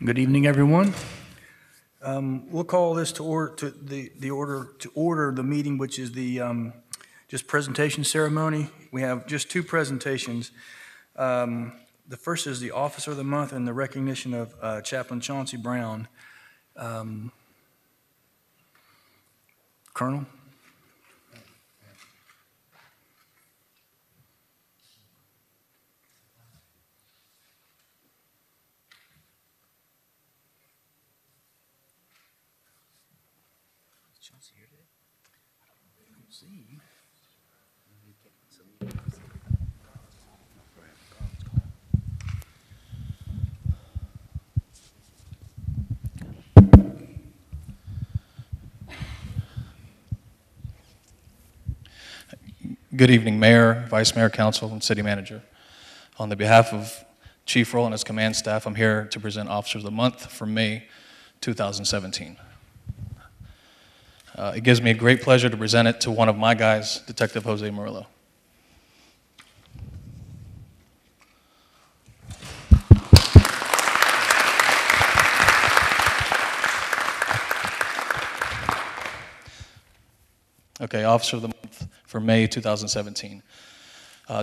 Good evening, everyone. We'll call this to order the meeting, which is the just presentation ceremony. We have just two presentations. The first is the Officer of the Month and the recognition of Chaplain Chauncey Brown. Colonel? Chauncey here today? I don't see him. Good evening, Mayor, Vice Mayor, Council, and City Manager. On the behalf of Chief Roll and his command staff, I'm here to present Officer of the Month for May 2017. It gives me a great pleasure to present it to one of my guys, Detective Jose Murillo. Okay, Officer of the Month for May 2017.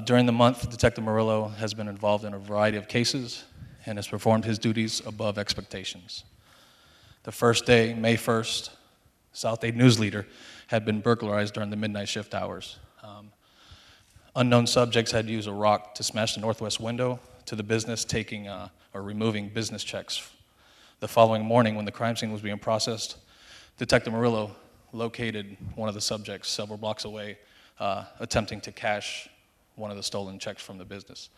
During the month, Detective Murillo has been involved in a variety of cases and has performed his duties above expectations. The first day, May 1st, South 8 News Leader had been burglarized during the midnight shift hours. Unknown subjects had used a rock to smash the northwest window to the business, taking or removing business checks. The following morning, when the crime scene was being processed, Detective Murillo located one of the subjects several blocks away, attempting to cash one of the stolen checks from the business.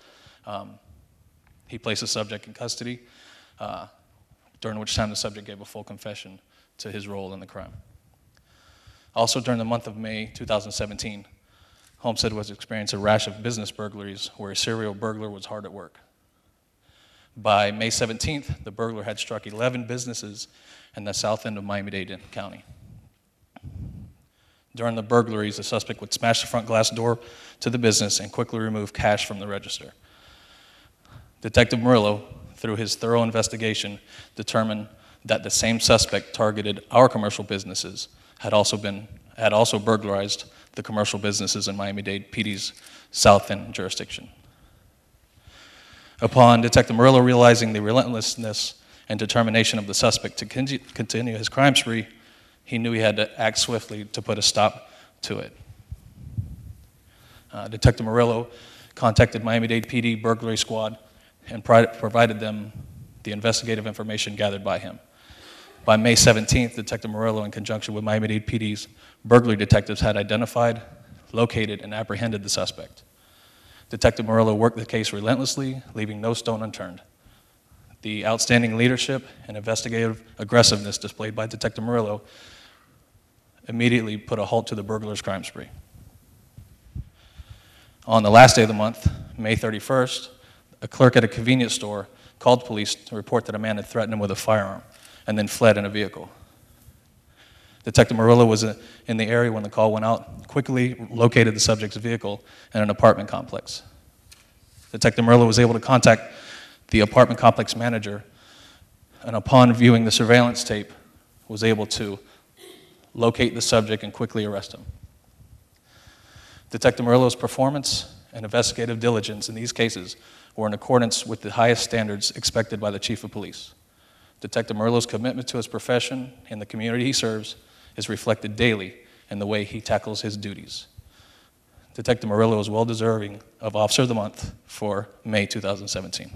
He placed the subject in custody, during which time the subject gave a full confession to his role in the crime. Also during the month of May 2017, Homestead was experiencing a rash of business burglaries where a serial burglar was hard at work. By May 17th, the burglar had struck 11 businesses in the south end of Miami-Dade County. During the burglaries, the suspect would smash the front glass door to the business and quickly remove cash from the register. Detective Murillo, through his thorough investigation, determined that the same suspect targeted our commercial businesses, had also burglarized the commercial businesses in Miami-Dade PD's South End jurisdiction. Upon Detective Murillo realizing the relentlessness and determination of the suspect to continue his crime spree, he knew he had to act swiftly to put a stop to it. Detective Murillo contacted Miami-Dade PD burglary squad and provided them the investigative information gathered by him. By May 17th, Detective Murillo, in conjunction with Miami-Dade PD's burglary detectives, had identified, located, and apprehended the suspect. Detective Murillo worked the case relentlessly, leaving no stone unturned. The outstanding leadership and investigative aggressiveness displayed by Detective Murillo immediately put a halt to the burglar's crime spree. On the last day of the month, May 31st, a clerk at a convenience store called police to report that a man had threatened him with a firearm and then fled in a vehicle. Detective Murillo was in the area when the call went out, quickly located the subject's vehicle in an apartment complex. Detective Murillo was able to contact the apartment complex manager, and upon viewing the surveillance tape, was able to locate the subject and quickly arrest him. Detective Murillo's performance and investigative diligence in these cases were in accordance with the highest standards expected by the Chief of Police. Detective Murillo's commitment to his profession and the community he serves is reflected daily in the way he tackles his duties. Detective Murillo is well deserving of Officer of the Month for May 2017.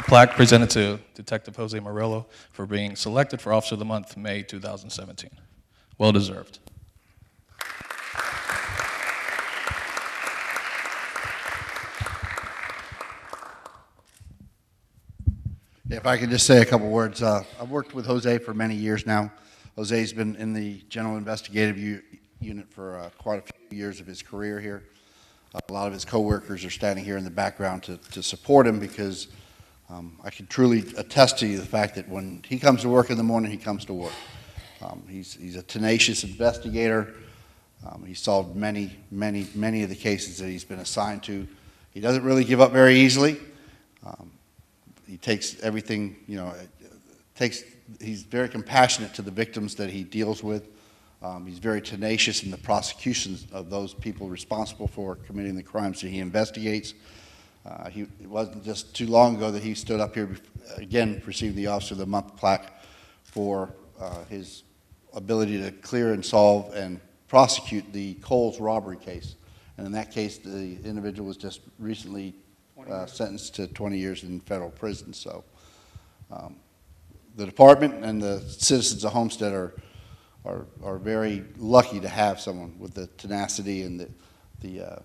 Plaque presented to Detective Jose Murillo for being selected for Officer of the Month, May 2017. Well deserved. If I could just say a couple words. I've worked with Jose for many years now. Jose's been in the General Investigative Unit for quite a few years of his career here. A lot of his coworkers are standing here in the background to support him because I can truly attest to you the fact that when he comes to work in the morning, he comes to work. He's a tenacious investigator. He solved many of the cases that he's been assigned to. He doesn't really give up very easily. He takes everything, he's very compassionate to the victims that he deals with. He's very tenacious in the prosecutions of those people responsible for committing the crimes that he investigates. It wasn't just too long ago that he stood up here, again, received the Officer of the Month plaque for his ability to clear and solve and prosecute the Coles robbery case. And in that case, the individual was just recently sentenced to 20 years in federal prison. So the department and the citizens of Homestead are very lucky to have someone with the tenacity and the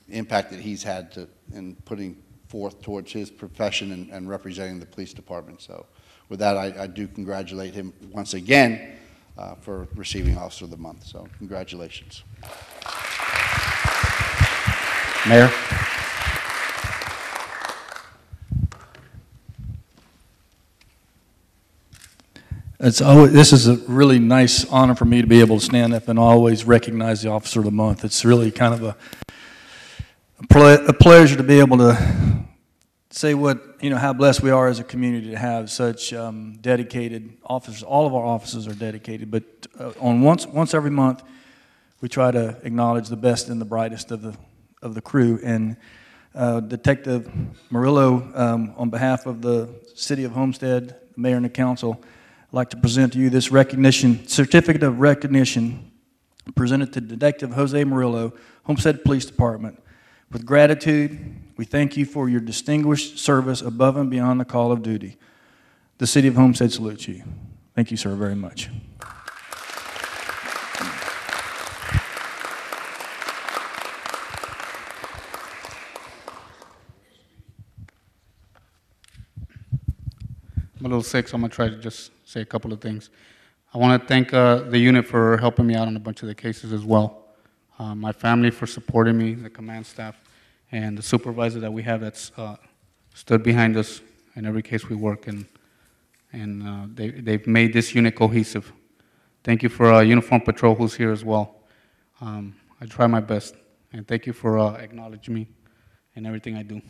impact that he's had in putting forth towards his profession and representing the police department. So with that, I do congratulate him once again for receiving Officer of the Month. So congratulations. Mayor. This is a really nice honor for me to be able to stand up and always recognize the Officer of the Month. It's really kind of a pleasure to be able to say how blessed we are as a community to have such dedicated officers. All of our officers are dedicated, but once every month, we try to acknowledge the best and the brightest of the crew. And Detective Murillo, on behalf of the City of Homestead, the Mayor and the Council, I'd like to present to you this certificate of recognition presented to Detective Jose Murillo, Homestead Police Department. With gratitude, we thank you for your distinguished service above and beyond the call of duty. The City of Homestead salutes you. Thank you, sir, very much. I'm a little sick, so I'm going to try to just say a couple of things. I want to thank the unit for helping me out on a bunch of the cases as well. My family for supporting me, the command staff, and the supervisor that we have that's stood behind us in every case we work in. And they've made this unit cohesive. Thank you for Uniform Patrol who's here as well. I try my best. And thank you for acknowledging me in everything I do.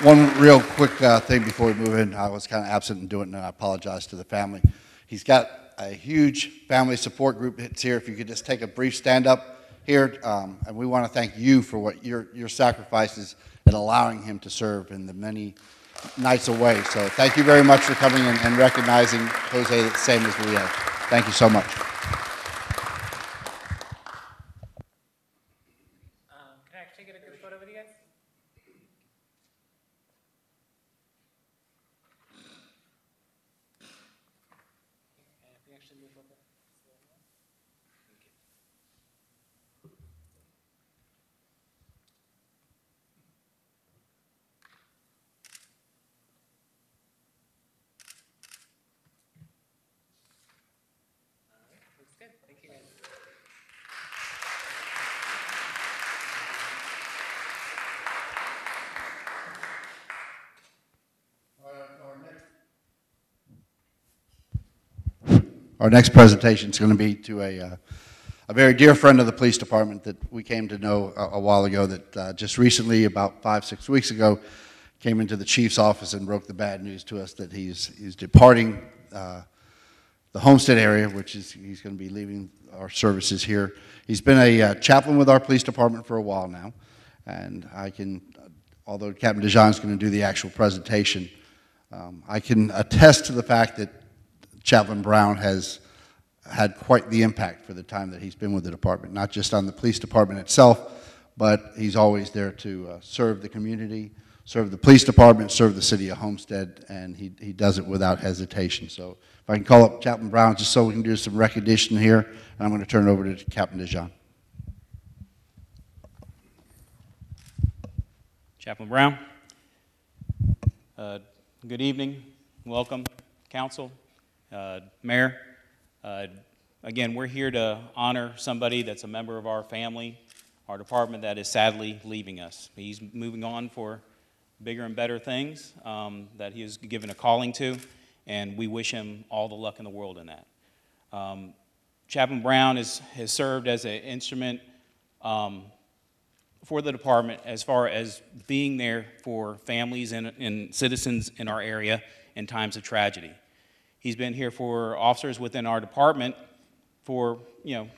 One real quick thing before we move in. I was kind of absent in doing it, and I apologize to the family. He's got a huge family support group that's here. If you could just take a brief stand up here, and we want to thank you for what your sacrifices in allowing him to serve in the many nights away. So thank you very much for coming and recognizing Jose the same as we have. Thank you so much. Can I actually get a group photo with you guys? If we actually move over. Looks good. Thank you, guys. Our next presentation is going to be to a very dear friend of the police department that we came to know a while ago, that just recently, about 5-6 weeks ago, came into the chief's office and broke the bad news to us that he's departing the Homestead area, which is he's going to be leaving our services here. He's been a chaplain with our police department for a while now, and although Captain DeJean is going to do the actual presentation, I can attest to the fact that Chaplain Brown has had quite the impact for the time that he's been with the department, not just on the police department itself, but he's always there to serve the community, serve the police department, serve the city of Homestead, and he does it without hesitation. So if I can call up Chaplain Brown just so we can do some recognition here, and I'm going to turn it over to Captain DeJean. Chaplain Brown. Good evening. Welcome, Council, Mayor. Again, we're here to honor somebody that's a member of our family, our department, that is sadly leaving us. He's moving on for bigger and better things that he is given a calling to, and we wish him all the luck in the world in that. Chaplain Brown has served as an instrument for the department as far as being there for families and citizens in our area in times of tragedy. He's been here for officers within our department for,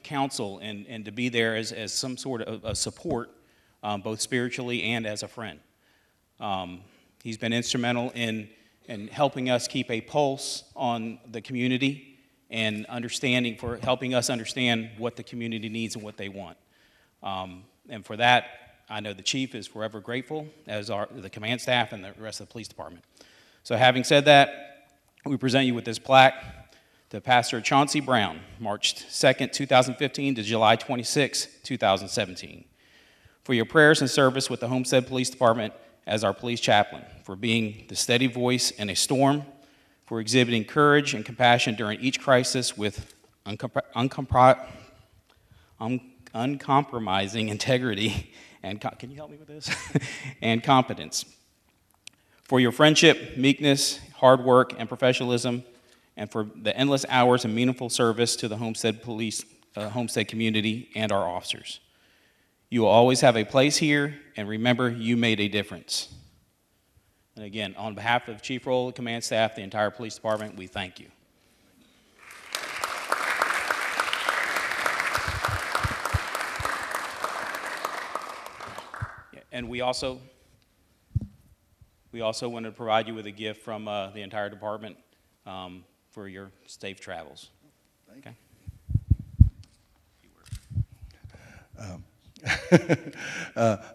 counsel and to be there as some sort of a support, both spiritually and as a friend. He's been instrumental in helping us keep a pulse on the community and helping us understand what the community needs and what they want. And for that, I know the chief is forever grateful, as the command staff and the rest of the police department. So having said that, we present you with this plaque to Pastor Chauncey Brown, March 2nd, 2015 to July 26, 2017, for your prayers and service with the Homestead Police Department as our police chaplain, for being the steady voice in a storm, for exhibiting courage and compassion during each crisis with uncompromising integrity and, can you help me with this? And competence. For your friendship, meekness, hard work, and professionalism, and for the endless hours of meaningful service to the Homestead Police, Homestead community, and our officers. You will always have a place here, and remember, you made a difference. And again, on behalf of Chief Roll, command staff, the entire police department, we thank you. And we also wanted to provide you with a gift from the entire department for your safe travels. Okay.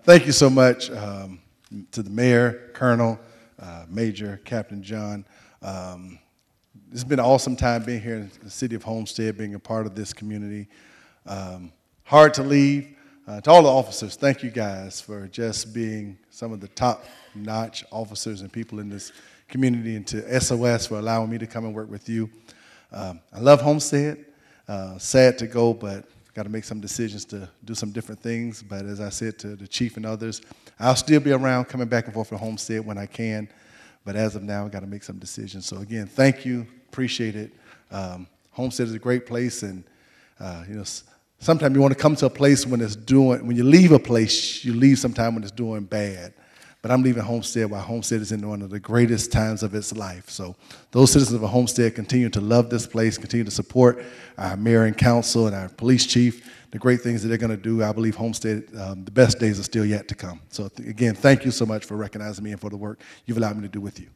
Thank you so much to the mayor, colonel, major, Captain John. It's been an awesome time being here in the city of Homestead, being a part of this community. Hard to leave. To all the officers, thank you guys for just being some of the top-notch officers and people in this community, and to SOS for allowing me to come and work with you. I love Homestead. Sad to go, but got to make some decisions to do some different things. But as I said to the chief and others, I'll still be around coming back and forth to Homestead when I can. But as of now, I've got to make some decisions. So again, thank you. Appreciate it. Homestead is a great place, and sometimes you want to come to a place when you leave a place, you leave sometime when it's doing bad. But I'm leaving Homestead while Homestead is in one of the greatest times of its life. So those citizens of Homestead continue to love this place, continue to support our mayor and council and our police chief, the great things that they're going to do. I believe Homestead, the best days are still yet to come. So again, thank you so much for recognizing me and for the work you've allowed me to do with you.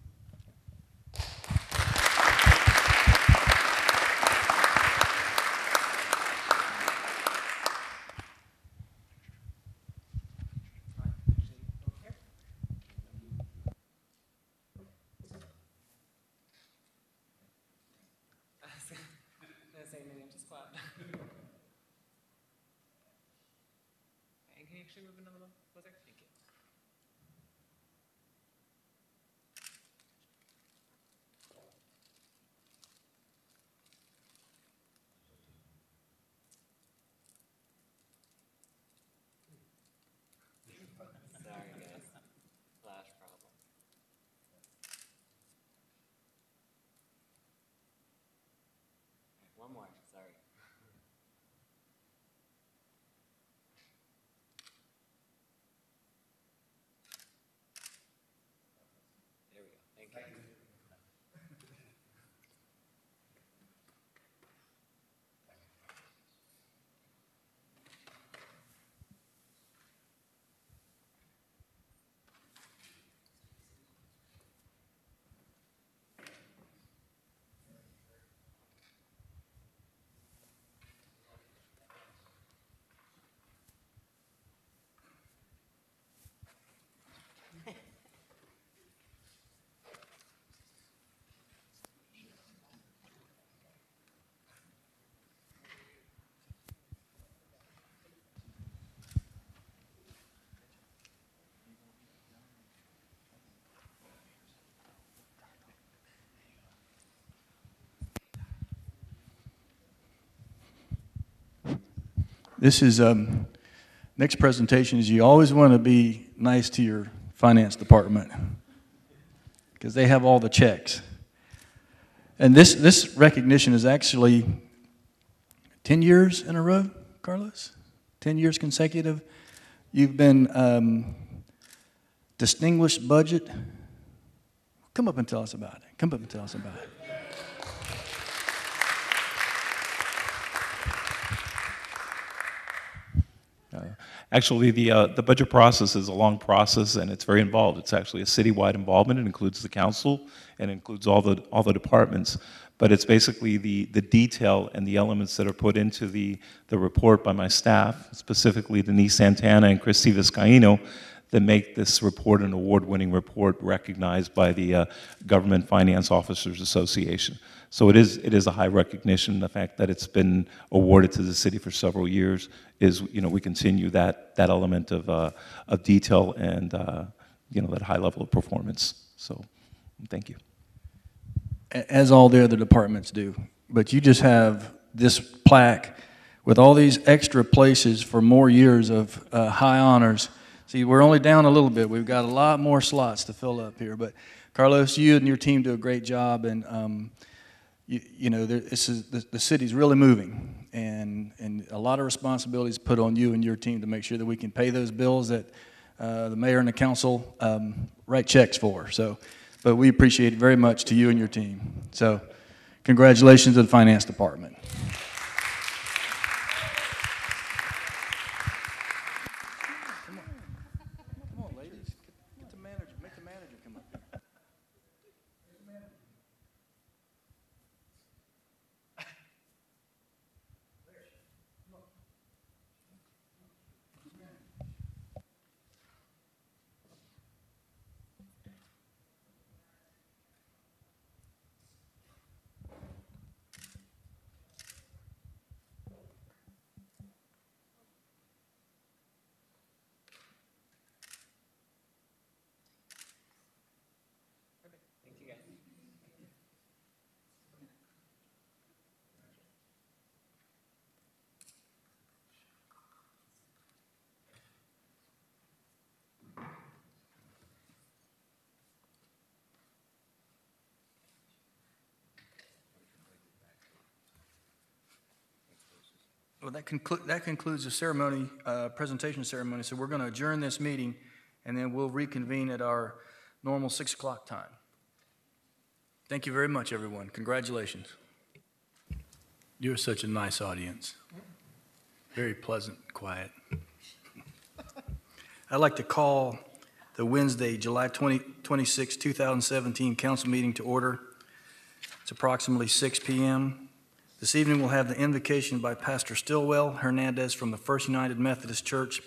Sorry, guys. Flash problem. One more, sorry. There we go. Thank you. This is, next presentation is you always want to be nice to your finance department because they have all the checks. And this recognition is actually 10 years in a row, Carlos? 10 years consecutive. You've been distinguished budget. Come up and tell us about it. Come up and tell us about it. Actually, the budget process is a long process, and it's very involved. It's actually a citywide involvement. It includes the council and includes all the departments. But it's basically the detail and the elements that are put into the report by my staff, specifically Denise Santana and Christy Vizcaino, that make this report an award-winning report recognized by the Government Finance Officers Association. So it is a high recognition. The fact that it's been awarded to the city for several years is, we continue that element of detail and, that high level of performance. So thank you. As all the other departments do. But you just have this plaque with all these extra places for more years of high honors. See, we're only down a little bit. We've got a lot more slots to fill up here. But Carlos, you and your team do a great job, and the city's really moving, and a lot of responsibilities put on you and your team to make sure that we can pay those bills that the mayor and the council write checks for. So, but we appreciate it very much to you and your team. So, congratulations to the finance department. Well, that concludes the ceremony, presentation ceremony. So we're going to adjourn this meeting, and then we'll reconvene at our normal 6 o'clock time. Thank you very much, everyone. Congratulations. You're such a nice audience. Very pleasant, quiet. I'd like to call the Wednesday, July 26, 2017 council meeting to order. It's approximately 6 p.m. This evening we'll have the invocation by Pastor Stillwell Hernandez from the First United Methodist Church,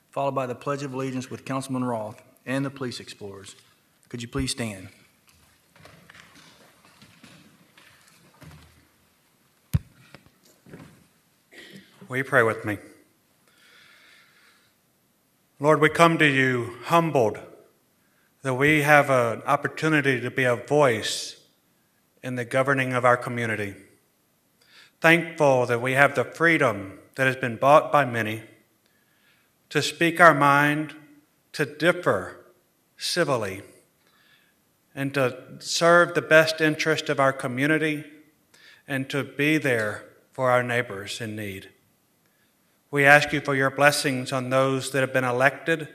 followed by the Pledge of Allegiance with Councilman Roth and the Police Explorers. Could you please stand? Will you pray with me? Lord, we come to you humbled that we have an opportunity to be a voice in the governing of our community. Thankful that we have the freedom that has been bought by many to speak our mind, to differ civilly, and to serve the best interest of our community and to be there for our neighbors in need. We ask you for your blessings on those that have been elected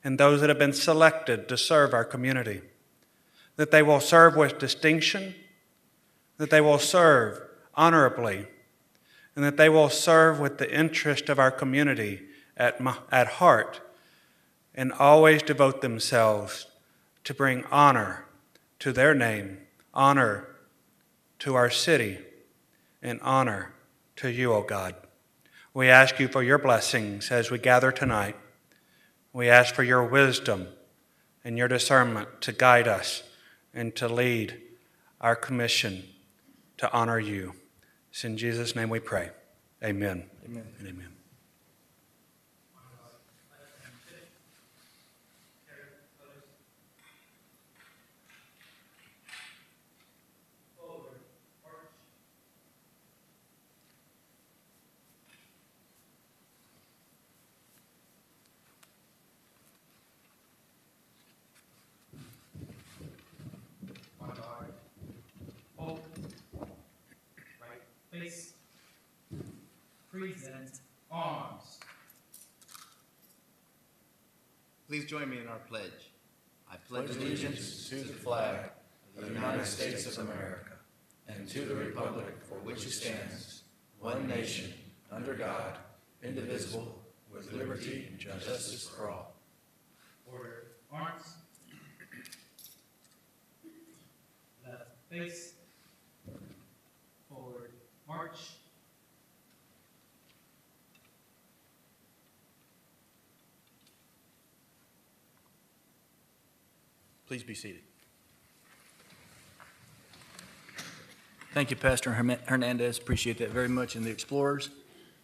and those that have been selected to serve our community, that they will serve with distinction, that they will serve honorably, and that they will serve with the interest of our community at heart, and always devote themselves to bring honor to their name, honor to our city, and honor to you, O God. We ask you for your blessings as we gather tonight. We ask for your wisdom and your discernment to guide us and to lead our commission to honor you. It's in Jesus' name we pray. Amen. Amen. And amen. present arms. Please join me in our pledge. I Pledge allegiance to the flag of the United States of America and to the republic for which it stands, one nation, under God, indivisible, with liberty and justice for all. Order. Arms. Left face. Forward. March. Please be seated. Thank you, Pastor Hernandez. Appreciate that very much. And the Explorers,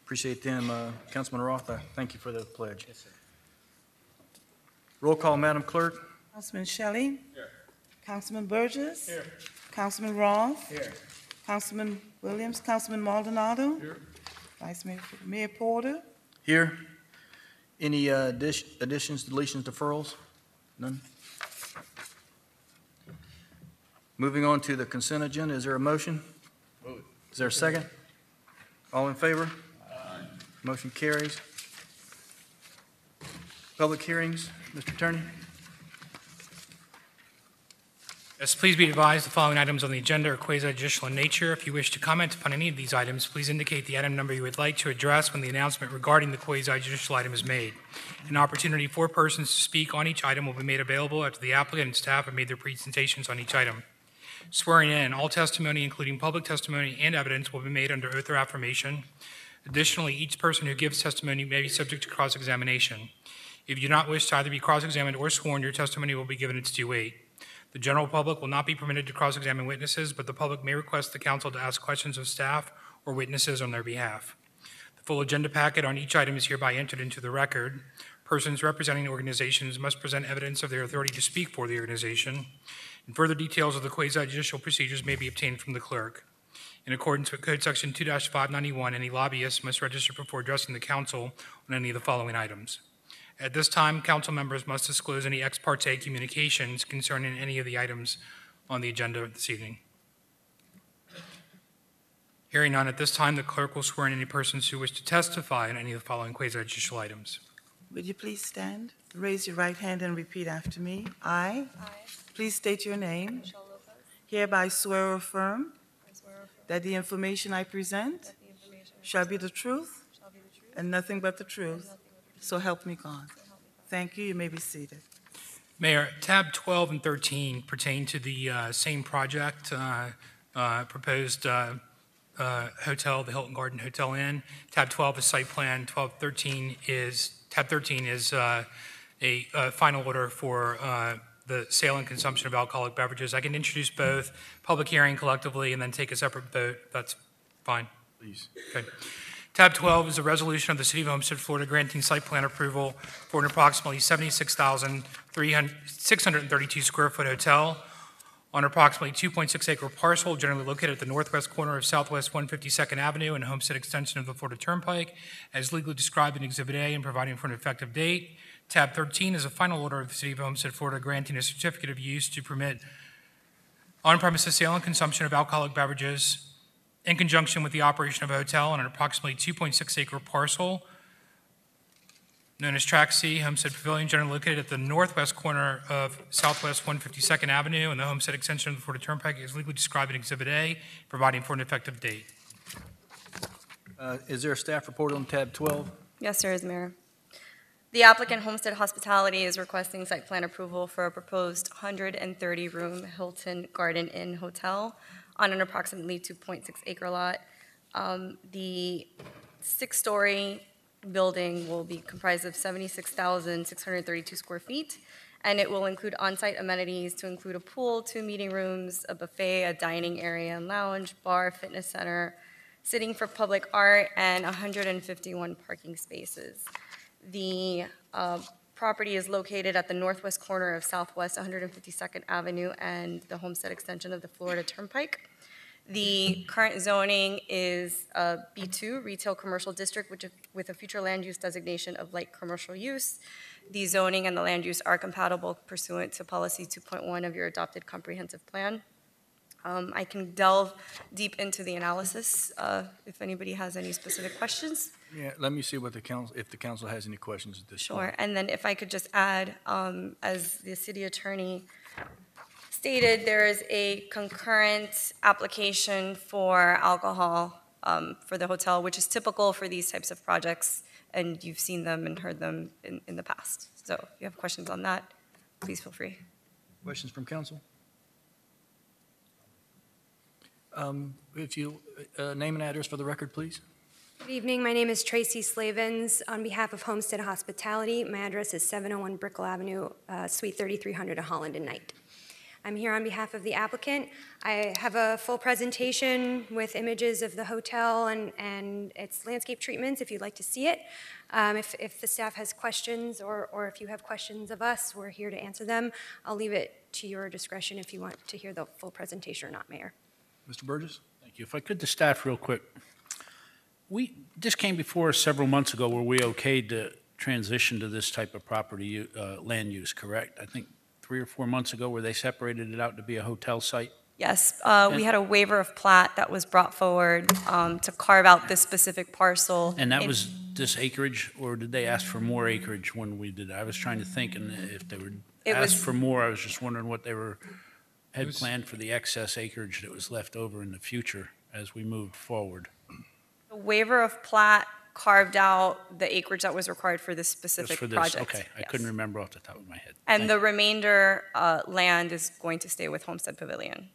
appreciate them. Councilman Roth, thank you for the pledge. Yes, sir. Roll call, Madam Clerk. Councilman Shelley? Here. Councilman Burgess? Here. Councilman Roth? Here. Councilman Williams? Councilman Maldonado? Here. Vice Mayor Porter? Here. Any additions, deletions, deferrals? None? Moving on to the consent agenda, is there a motion? Move it. Is there a second? All in favor? Aye. Motion carries. Public hearings, Mr. Attorney? Yes, please be advised the following items on the agenda are quasi-judicial in nature. If you wish to comment upon any of these items, please indicate the item number you would like to address when the announcement regarding the quasi-judicial item is made. An opportunity for persons to speak on each item will be made available after the applicant and staff have made their presentations on each item. Swearing in, all testimony, including public testimony and evidence, will be made under oath or affirmation. Additionally, each person who gives testimony may be subject to cross-examination. If you do not wish to either be cross-examined or sworn, your testimony will be given its due weight. The general public will not be permitted to cross-examine witnesses, but the public may request the council to ask questions of staff or witnesses on their behalf. The full agenda packet on each item is hereby entered into the record. Persons representing organizations must present evidence of their authority to speak for the organization. And further details of the quasi-judicial procedures may be obtained from the clerk. In accordance with Code Section 2-591, any lobbyist must register before addressing the council on any of the following items. At this time, council members must disclose any ex parte communications concerning any of the items on the agenda this evening. Hearing none, at this time, the clerk will swear in any persons who wish to testify on any of the following quasi-judicial items. Would you please stand? Raise your right hand and repeat after me. I. Please state your name. Hereby swear or affirm that the information I present shall be the truth and nothing but the truth. So help me God. Thank you. You may be seated. Mayor, tab 12 and 13 pertain to the same project, proposed hotel, the Hilton Garden Hotel Inn. Tab 12 is site plan. Tab 13 is a final order for the sale and consumption of alcoholic beverages. I can introduce both, public hearing collectively, and then take a separate vote. That's fine. Please. Okay. Tab 12 is a resolution of the City of Homestead, Florida, granting site plan approval for an approximately 76,632 square foot hotel on approximately 2.6 acre parcel generally located at the northwest corner of Southwest 152nd Avenue and Homestead extension of the Florida Turnpike, as legally described in Exhibit A and providing for an effective date. Tab 13 is a final order of the City of Homestead, Florida, granting a certificate of use to permit on-premises sale and consumption of alcoholic beverages in conjunction with the operation of a hotel on an approximately 2.6 acre parcel known as Track C, Homestead Pavilion, generally located at the northwest corner of Southwest 152nd Avenue and the Homestead extension of the Florida Turnpike, is legally described in Exhibit A, providing for an effective date. Is there a staff report on tab 12? Yes, there is, Mayor. The applicant, Homestead Hospitality, is requesting site plan approval for a proposed 130-room Hilton Garden Inn Hotel on an approximately 2.6 acre lot. The 6-story building will be comprised of 76,632 square feet, and it will include on-site amenities to include a pool, 2 meeting rooms, a buffet, a dining area and lounge, bar, fitness center, sitting for public art, and 151 parking spaces. The property is located at the northwest corner of Southwest 152nd Avenue and the Homestead extension of the Florida Turnpike. The current zoning is a B2, Retail Commercial District, which with a future land use designation of light commercial use. The zoning and the land use are compatible pursuant to Policy 2.1 of your adopted comprehensive plan. I can delve deep into the analysis if anybody has any specific questions. Yeah, let me see what the council, if the council has any questions at this point. Sure, and then if I could just add, as the city attorney stated, there is a concurrent application for alcohol for the hotel, which is typical for these types of projects, and you've seen them and heard them in the past. So if you have questions on that, please feel free. Questions from council? If you, name and address for the record, please. Good evening. My name is Tracy Slavens. On behalf of Homestead Hospitality, my address is 701 Brickell Avenue, Suite 3300 in Holland and Knight. I'm here on behalf of the applicant. I have a full presentation with images of the hotel and its landscape treatments if you'd like to see it. If the staff has questions or if you have questions of us, we're here to answer them. I'll leave it to your discretion if you want to hear the full presentation or not, Mayor. Mr. Burgess? Thank you. If I could, the staff real quick. This came before us several months ago where we okayed the transition to this type of property land use, correct? I think 3 or 4 months ago where they separated it out to be a hotel site? Yes, we had a waiver of plat that was brought forward to carve out this specific parcel. And that was this acreage, or did they ask for more acreage when we did that? I was trying to think, and if they would ask for more, I was just wondering what they had planned for the excess acreage that was left over in the future as we moved forward. The waiver of plat carved out the acreage that was required for this specific Just for this, project. okay. I couldn't remember off the top of my head. And the remainder land is going to stay with Homestead Pavilion.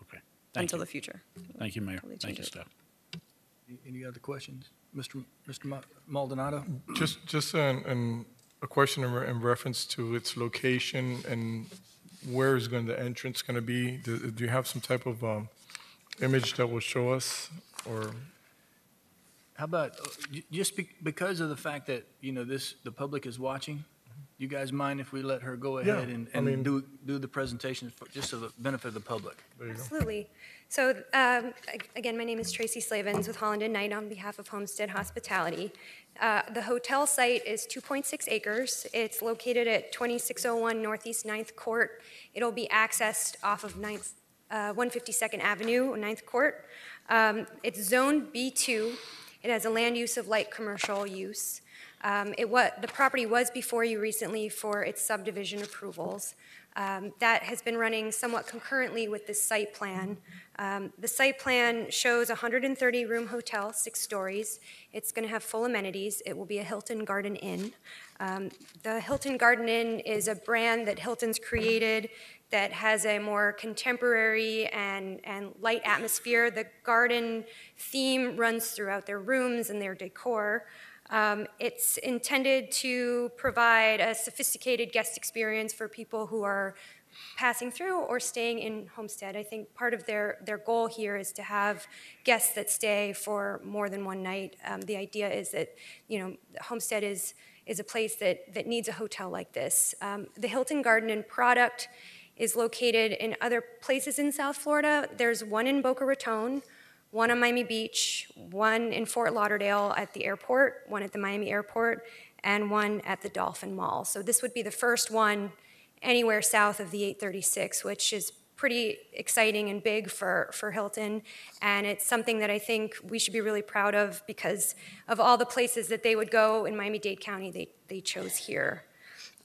Okay. Until the future. Thank you, Mayor. Totally Thank you, change it. staff. Any other questions? Mr. Maldonado? Just a question in reference to its location and where is the entrance going to be? Do you have some type of image that will show us, or? How about, just because of the fact that, the public is watching, you guys mind if we let her go ahead and do the presentation just for the benefit of the public? Absolutely. So again, my name is Tracy Slavens with Holland and Knight on behalf of Homestead Hospitality. The hotel site is 2.6 acres. It's located at 2601 Northeast 9th Court. It'll be accessed off of 152nd Avenue, 9th Court. It's zoned B2. It has a land use of light commercial use. The property was before you recently for its subdivision approvals. That has been running somewhat concurrently with this site plan. The site plan shows a 130-room hotel, 6 stories. It's going to have full amenities. It will be a Hilton Garden Inn. The Hilton Garden Inn is a brand that Hilton's created that has a more contemporary and light atmosphere. The garden theme runs throughout their rooms and their decor. It's intended to provide a sophisticated guest experience for people who are passing through or staying in Homestead. I think part of their goal here is to have guests that stay for more than one night. The idea is that, Homestead is a place that needs a hotel like this. The Hilton Garden Inn product is located in other places in South Florida. There's one in Boca Raton, one on Miami Beach, one in Fort Lauderdale at the airport, one at the Miami airport, and one at the Dolphin Mall. So this would be the first one anywhere south of the 836, which is pretty exciting and big for Hilton. And it's something that I think we should be really proud of because of all the places that they would go in Miami-Dade County, they chose here.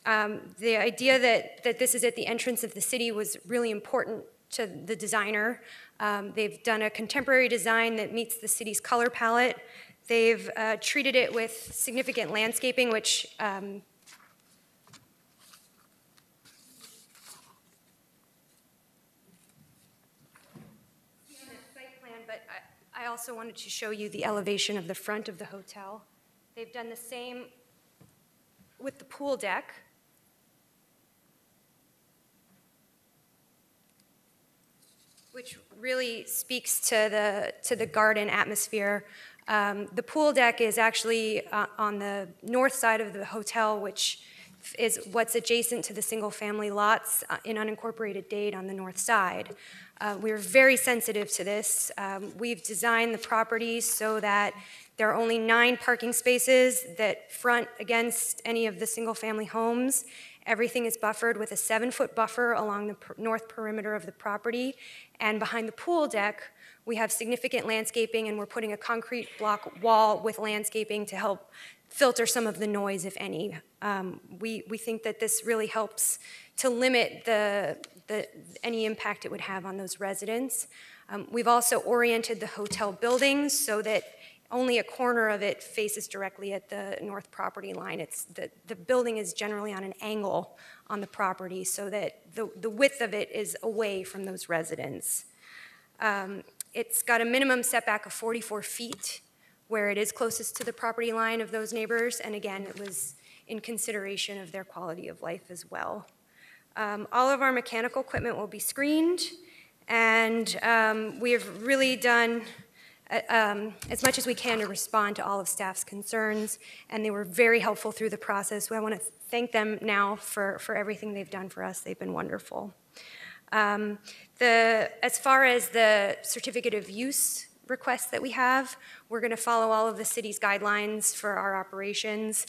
The idea that this is at the entrance of the city was really important to the designer. They've done a contemporary design that meets the city's color palette. They've treated it with significant landscaping, which but I also wanted to show you the elevation of the front of the hotel. They've done the same with the pool deck. Which really speaks to the garden atmosphere. The pool deck is actually on the north side of the hotel, which is what's adjacent to the single-family lots in unincorporated Dade on the north side. We're very sensitive to this. We've designed the properties so that There are only 9 parking spaces that front against any of the single-family homes. Everything is buffered with a 7-foot buffer along the north perimeter of the property. And behind the pool deck, we have significant landscaping, and we're putting a concrete block wall with landscaping to help filter some of the noise, if any. We think that this really helps to limit any impact it would have on those residents. We've also oriented the hotel buildings so that only a corner of it faces directly at the north property line. The building is generally on an angle on the property so that the width of it is away from those residents. It's got a minimum setback of 44 feet where it is closest to the property line of those neighbors, and again, it was in consideration of their quality of life as well. All of our mechanical equipment will be screened, and we have really done as much as we can to respond to all of staff's concerns, and they were very helpful through the process. I want to thank them now for everything they've done for us. They've been wonderful. As far as the certificate of use requests that we have, we're going to follow all of the city's guidelines for our operations.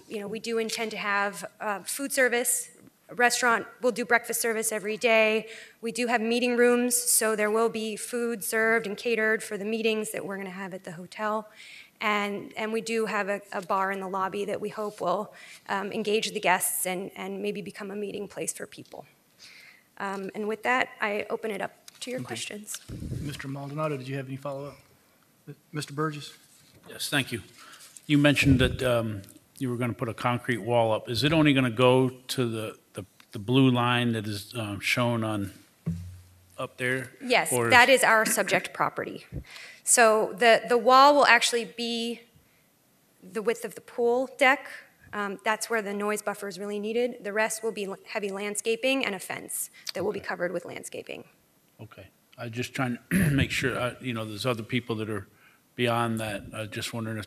We do intend to have food service. A restaurant will do breakfast service every day. We do have meeting rooms, so there will be food served and catered for the meetings that we're going to have at the hotel. And we do have a bar in the lobby that we hope will engage the guests and maybe become a meeting place for people. And with that, I open it up to your questions. Mr. Maldonado, did you have any follow-up? Mr. Burgess? Yes, thank you. You mentioned that you were going to put a concrete wall up. Is it only going to go to the blue line that is shown on up there? Yes, that is our subject property. So the wall will actually be the width of the pool deck. That's where the noise buffer is really needed. The rest will be heavy landscaping and a fence that will be covered with landscaping. Okay. I'm just trying to make sure, there's other people that are beyond that. I was just wondering if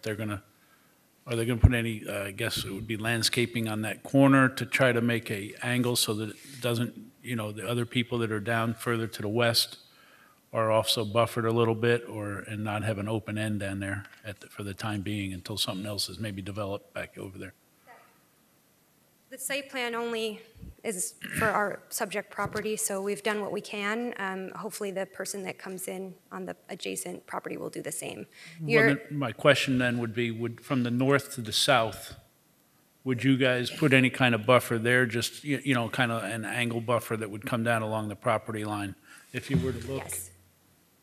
are they going to put any, I guess it would be landscaping on that corner to try to make a angle so that it doesn't, the other people that are down further to the west are also buffered a little bit and not have an open end down there for the time being until something else is maybe developed back over there. The site plan only is for our subject property, so we've done what we can. Hopefully the person that comes in on the adjacent property will do the same. My question then would be, from the north to the south, would you guys put any kind of buffer there, just, kind of an angle buffer that would come down along the property line? If you were to look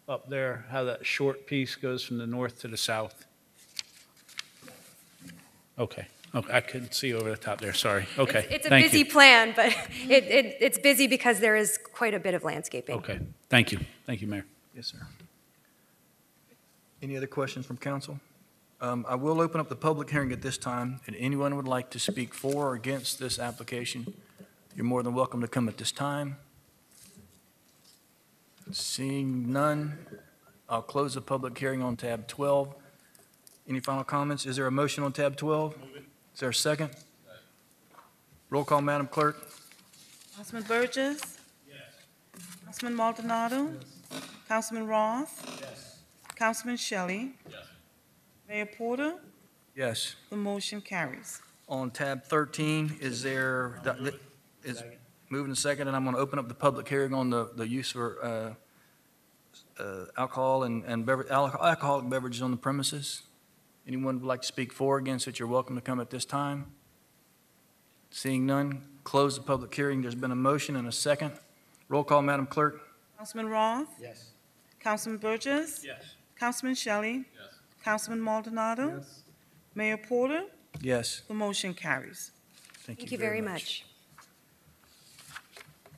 up there, how that short piece goes from the north to the south? Okay. Okay, I couldn't see over the top there, sorry. Okay, it's a busy plan, but it's busy because there is quite a bit of landscaping. Okay, thank you. Thank you, Mayor. Yes, sir. Any other questions from council? I will open up the public hearing at this time, and anyone would like to speak for or against this application, you're more than welcome to come at this time. Seeing none, I'll close the public hearing on tab 12. Any final comments? Is there a motion on tab 12? Is there a second? Roll call, Madam Clerk. Councilman Burgess? Yes. Councilman Maldonado? Yes. Councilman Roth? Yes. Councilman Shelley? Yes. Mayor Porter? Yes. The motion carries. On tab 13, is moving to second, and I'm going to open up the public hearing on the use for alcohol and alcoholic beverages on the premises. Anyone would like to speak for or against it, you're welcome to come at this time. Seeing none, close the public hearing. There's been a motion and a second. Roll call, Madam Clerk. Councilman Roth? Yes. Councilman Burgess? Yes. Councilman Shelley? Yes. Councilman Maldonado? Yes. Mayor Porter? Yes. The motion carries. Thank you very much.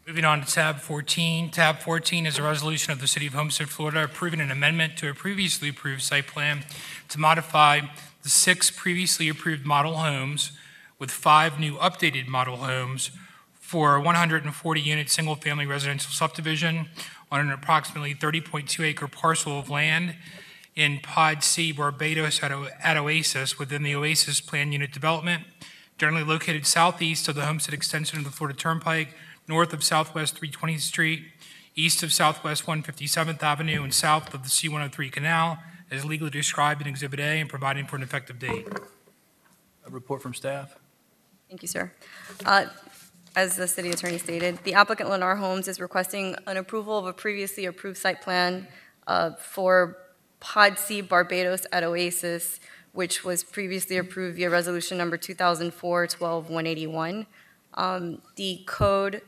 Moving on to tab 14. Tab 14 is a resolution of the City of Homestead, Florida, approving an amendment to a previously approved site plan to modify the 6 previously approved model homes with 5 new updated model homes for a 140-unit single-family residential subdivision on an approximately 30.2-acre parcel of land in Pod C, Barbados at OASIS within the OASIS Plan Unit Development, generally located southeast of the Homestead extension of the Florida Turnpike, north of Southwest 320th Street, east of Southwest 157th Avenue, and south of the C-103 Canal, as legally described in Exhibit A and providing for an effective date. A report from staff. Thank you, sir. As the city attorney stated, the applicant Lennar Homes is requesting an approval of a previously approved site plan for Pod C Barbados at Oasis, which was previously approved via resolution number 2004-12-181. The code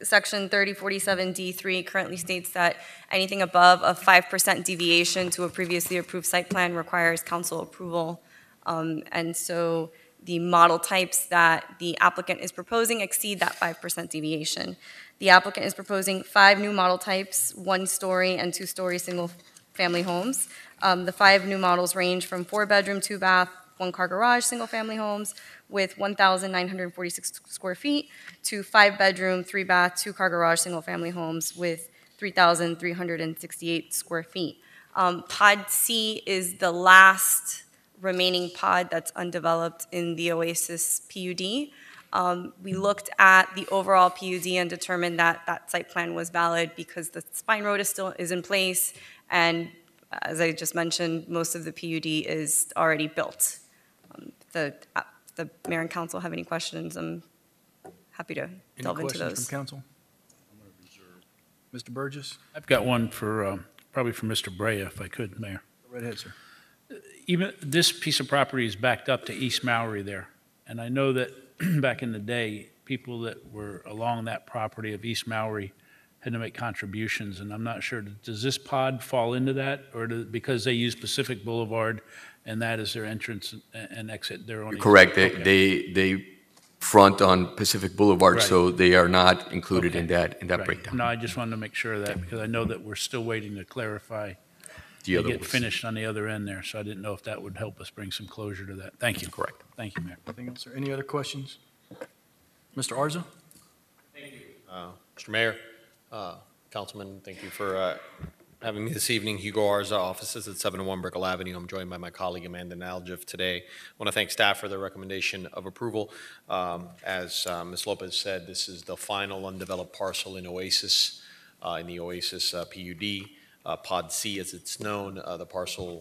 section 3047D3 currently states that anything above a 5% deviation to a previously approved site plan requires council approval. And so the model types that the applicant is proposing exceed that 5% deviation. The applicant is proposing 5 new model types, 1-story and 2-story single-family homes. The 5 new models range from 4-bedroom, 2-bath, 1-car garage single-family homes with 1,946 square feet to 5-bedroom, 3-bath, 2-car garage single-family homes with 3,368 square feet. Pod C is the last remaining pod that's undeveloped in the Oasis PUD. We looked at the overall PUD and determined that that site plan was valid because the spine road is in place, and as I just mentioned, most of the PUD is already built. The mayor and council have any questions, I'm happy to delve into those. Any questions from council? Mr. Burgess? I've got one for, probably for Mr. Brea, if I could, Mayor. Go right ahead, sir. Even this piece of property is backed up to East Maury there. And I know that back in the day, people that were along that property of East Maury had to make contributions, and I'm not sure, does this pod fall into that? Or because they use Pacific Boulevard and that is their entrance and exit, they're only. Correct. Okay. They front on Pacific Boulevard, Right. so they are not included Okay. in that Right. breakdown. No, I just wanted to make sure of that because I know that we're still waiting to clarify. The to other get ones. finished on the other end there, so I didn't know if that would help us bring some closure to that. Thank you. Correct. Thank you, Mayor. Anything else, sir? Any other questions? Mr. Arza? Mr. Mayor, Councilman, thank you for having me this evening. Hugo Arza, offices at 701 Brickell Avenue. I'm joined by my colleague Amanda Naljev today. I want to thank staff for their recommendation of approval. As Ms. Lopez said, this is the final undeveloped parcel in Oasis, in the Oasis PUD. Pod C, as it's known, the parcel,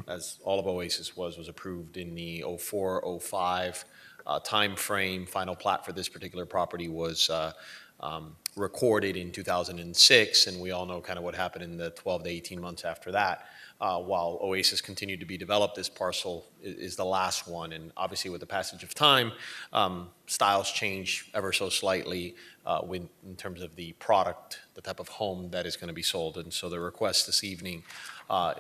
as all of Oasis was approved in the 04-05 time frame. Final plat for this particular property was recorded in 2006, and we all know kind of what happened in the 12 to 18 months after that. While Oasis continued to be developed, this parcel is the last one, and obviously with the passage of time, styles change ever so slightly in terms of the product, the type of home that is going to be sold. And so the request this evening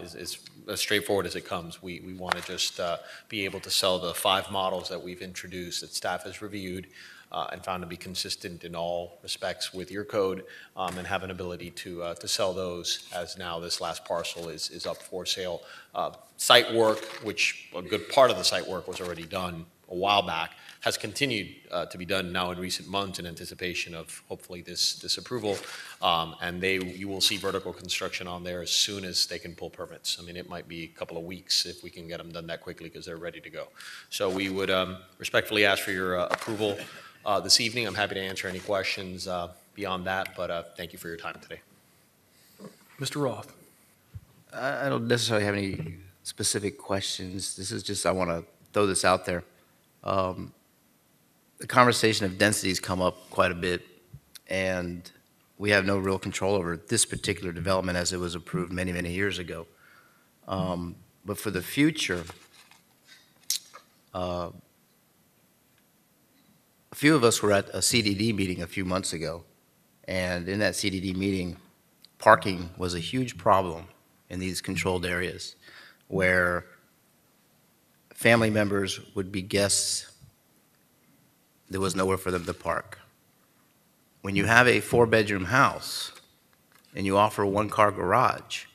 is as straightforward as it comes. We want to just be able to sell the 5 models that we've introduced that staff has reviewed and found to be consistent in all respects with your code, and have an ability to sell those, as now this last parcel is up for sale. Site work, which a good part of the site work was already done a while back, has continued to be done now in recent months in anticipation of hopefully this approval. And you will see vertical construction on there as soon as they can pull permits. I mean, it might be a couple of weeks if we can get them done that quickly because they're ready to go. So we would respectfully ask for your approval this evening. I'm happy to answer any questions beyond that, but thank you for your time today. Mr. Roth? I don't necessarily have any specific questions. This is just, I want to throw this out there. The conversation of densities come up quite a bit, and we have no real control over this particular development as it was approved many, many years ago. But for the future, a few of us were at a CDD meeting a few months ago, and in that CDD meeting, parking was a huge problem in these controlled areas where family members would be guests. There was nowhere for them to park. When you have a 4-bedroom house and you offer a 1-car garage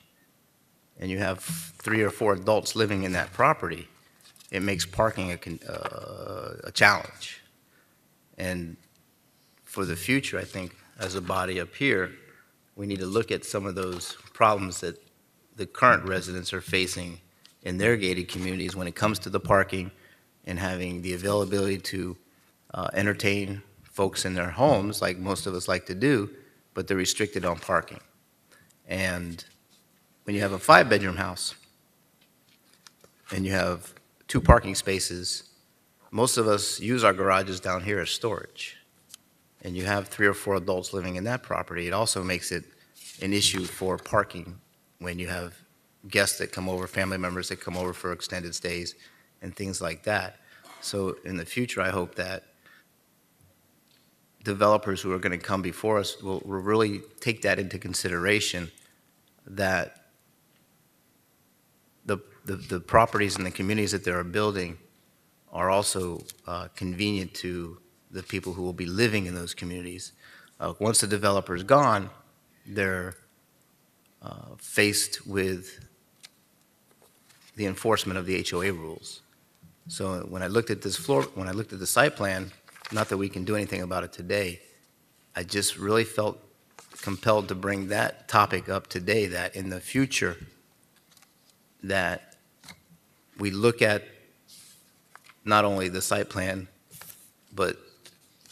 and you have 3 or 4 adults living in that property, it makes parking a challenge. And for the future, I think, as a body up here, we need to look at some of those problems that the current residents are facing in their gated communities when it comes to the parking and having the availability to entertain folks in their homes, like most of us like to do, but they're restricted on parking. And when you have a 5-bedroom house and you have 2 parking spaces, most of us use our garages down here as storage. And you have 3 or 4 adults living in that property, it also makes it an issue for parking when you have guests that come over, family members that come over for extended stays and things like that. So in the future, I hope that developers who are going to come before us will really take that into consideration, that the properties and the communities that they are building are also convenient to the people who will be living in those communities. Once the developer is gone, they're faced with the enforcement of the HOA rules. So when I looked at when I looked at the site plan, not that we can do anything about it today, I just really felt compelled to bring that topic up today, that in the future, that we look at not only the site plan, but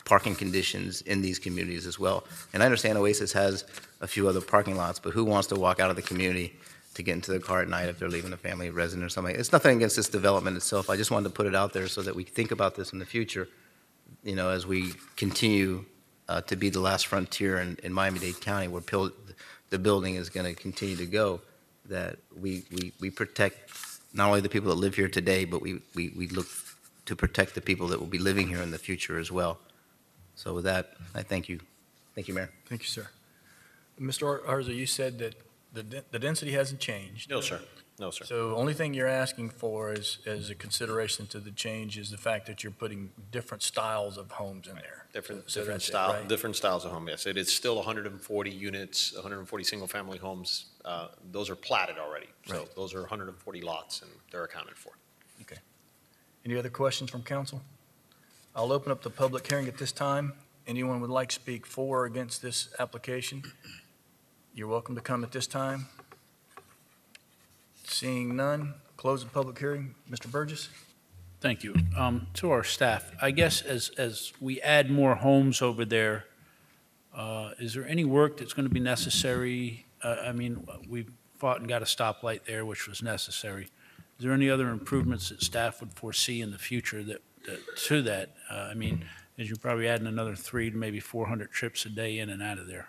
parking conditions in these communities as well. And I understand OASIS has a few other parking lots, but who wants to walk out of the community to get into their car at night if they're leaving a family resident or something? It's nothing against this development itself. I just wanted to put it out there so that we think about this in the future, you know, as we continue to be the last frontier in Miami-Dade County, where the building is going to continue to go, that we protect not only the people that live here today, but we look to protect the people that will be living here in the future as well. So with that, I thank you. Thank you, Mayor. Thank you, sir. Mr. Arza, you said that the density hasn't changed. No, sir. No, sir. So the only thing you're asking for is, as a consideration to the change, is the fact that you're putting different styles of homes in there. Different So that's it, style, right? different styles of home, yes. It is still 140 units, 140 single-family homes. Those are platted already. So Right. those are 140 lots, and they're accounted for. Okay. Any other questions from council? I'll open up the public hearing at this time. Anyone would like to speak for or against this application? You're welcome to come at this time. Seeing none, close the public hearing. Mr. Burgess? Thank you. To our staff, I guess as we add more homes over there, is there any work that's going to be necessary? I mean, we fought and got a stoplight there, which was necessary. Is there any other improvements that staff would foresee in the future to that? I mean, as you're probably adding another 300 to maybe 400 trips a day in and out of there.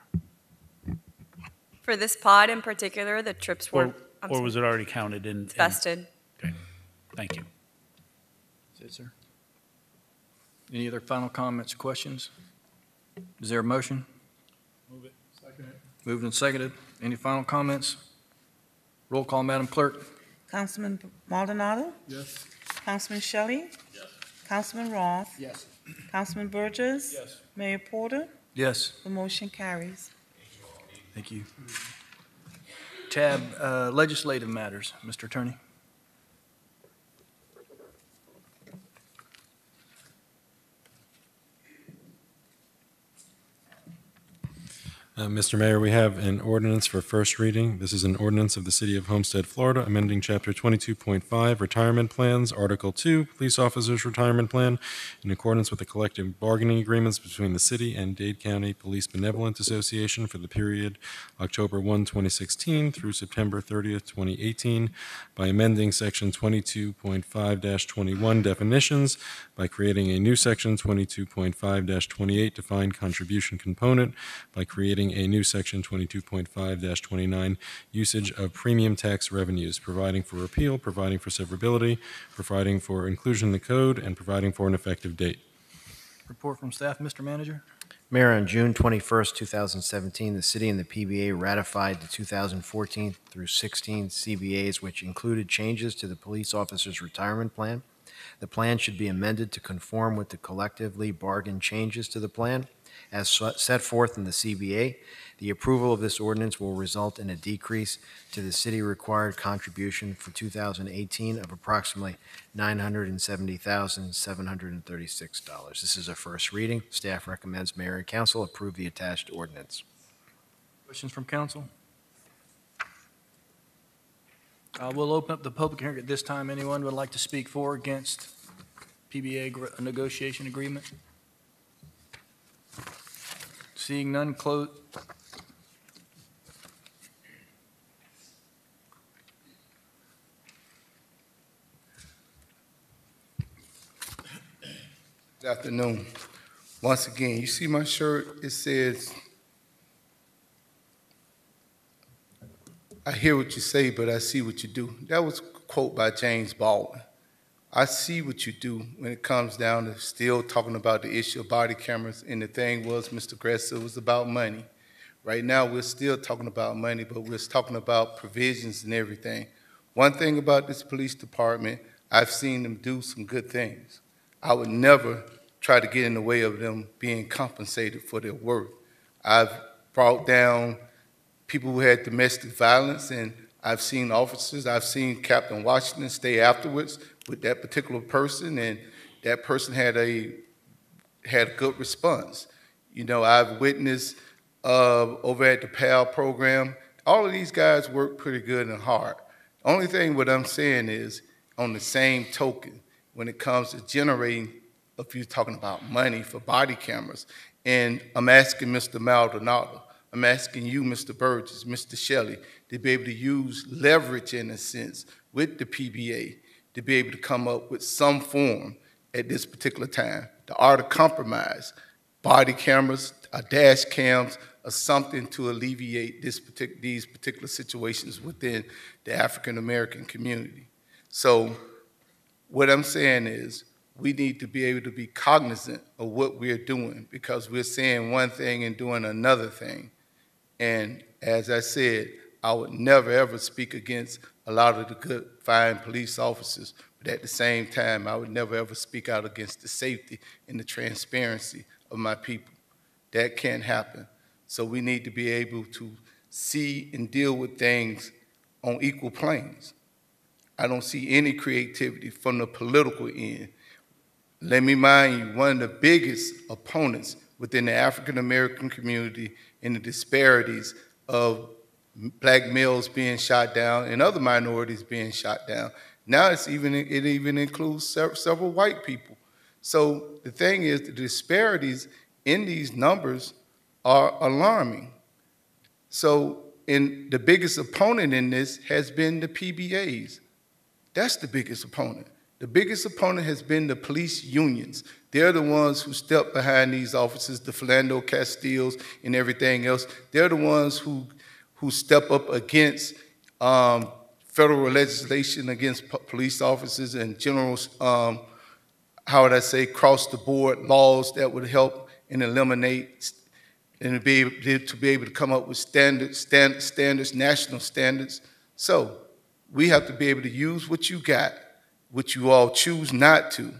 For this pod in particular, the trips were, Or was it already counted in? it's vested. Okay, thank you. That's it, sir. Any other final comments, questions? Is there a motion? Move it. Second it. Moved and seconded. Any final comments? Roll call, Madam Clerk. Councilman Maldonado? Yes. Councilman Shelley? Yes. Councilman Roth? Yes. Councilman Burgess? Yes. Mayor Porter? Yes. The motion carries. Thank you. Tab Legislative Matters, Mr. Attorney. Mr. Mayor, we have an ordinance for first reading. This is an ordinance of the City of Homestead, Florida, amending Chapter 22.5, Retirement Plans, Article 2, Police Officers Retirement Plan, in accordance with the collective bargaining agreements between the city and Dade County Police Benevolent Association for the period October 1, 2016 through September 30th, 2018, by amending Section 22.5-21 definitions, by creating a new Section 22.5-28 defined contribution component, by creating a new Section 22.5-29 usage of premium tax revenues, providing for repeal, providing for severability, providing for inclusion in the code, and providing for an effective date. Report from staff, Mr. Manager. Mayor, on June 21st, 2017, the city and the PBA ratified the 2014 through 16 CBAs, which included changes to the police officers' retirement plan. The plan should be amended to conform with the collectively bargained changes to the plan as set forth in the CBA. The approval of this ordinance will result in a decrease to the city-required contribution for 2018 of approximately $970,736. This is a first reading. Staff recommends Mayor and Council approve the attached ordinance. Questions from council? We'll open up the public hearing at this time. Anyone would like to speak for or against PBA negotiation agreement? Seeing none, close. Good afternoon. Once again, you see my shirt? It says, I hear what you say, but I see what you do. That was a quote by James Baldwin. I see what you do when it comes down to still talking about the issue of body cameras, and the thing was, Mr. Gressa, it was about money. Right now, we're still talking about money, but we're talking about provisions and everything. One thing about this police department, I've seen them do some good things. I would never try to get in the way of them being compensated for their work. I've brought down people who had domestic violence, and I've seen officers, I've seen Captain Washington stay afterwards with that particular person, and that person had a good response. You know, I've witnessed over at the PAL program, all of these guys work pretty good and hard. Only thing what I'm saying is, on the same token, when it comes to generating, if you're talking about money for body cameras, and I'm asking Mr. Maldonado, I'm asking you, Mr. Burgess, Mr. Shelley, to be able to use leverage in a sense with the PBA to be able to come up with some form at this particular time. The art of compromise, body cameras, dash cams, or something to alleviate these particular situations within the African American community. So what I'm saying is we need to be able to be cognizant of what we're doing, because we're saying one thing and doing another thing. And as I said, I would never ever speak against a lot of the good, fine police officers, but at the same time, I would never ever speak out against the safety and the transparency of my people. That can't happen. So we need to be able to see and deal with things on equal planes. I don't see any creativity from the political end. Let me mind you, one of the biggest opponents within the African American community in the disparities of black males being shot down and other minorities being shot down. Now it even includes several white people. So the thing is, the disparities in these numbers are alarming. So the biggest opponent in this has been the PBAs. That's the biggest opponent. The biggest opponent has been the police unions. They're the ones who step behind these officers, the Philando Castillos and everything else. They're the ones who step up against federal legislation against police officers and general, how would I say, cross-the-board laws that would help and eliminate and to be able to come up with standards, national standards. So we have to be able to use what you got, what you all choose not to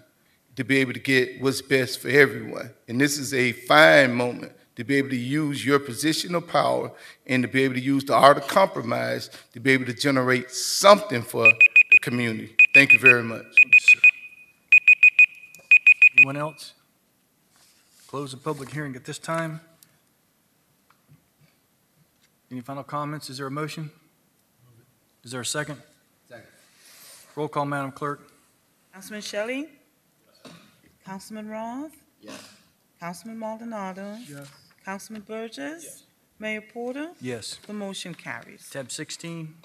be able to get what's best for everyone. And this is a fine moment to be able to use your position of power and to be able to use the art of compromise to be able to generate something for the community. Thank you very much. Anyone else? Close the public hearing at this time. Any final comments? Is there a motion? Is there a second? Second. Roll call, Madam Clerk. Councilman Shelley? Yes. Councilman Roth? Yes. Councilman Maldonado? Yes. Councilman Burgess? Yes. Mayor Porter? Yes. The motion carries. Tab 16.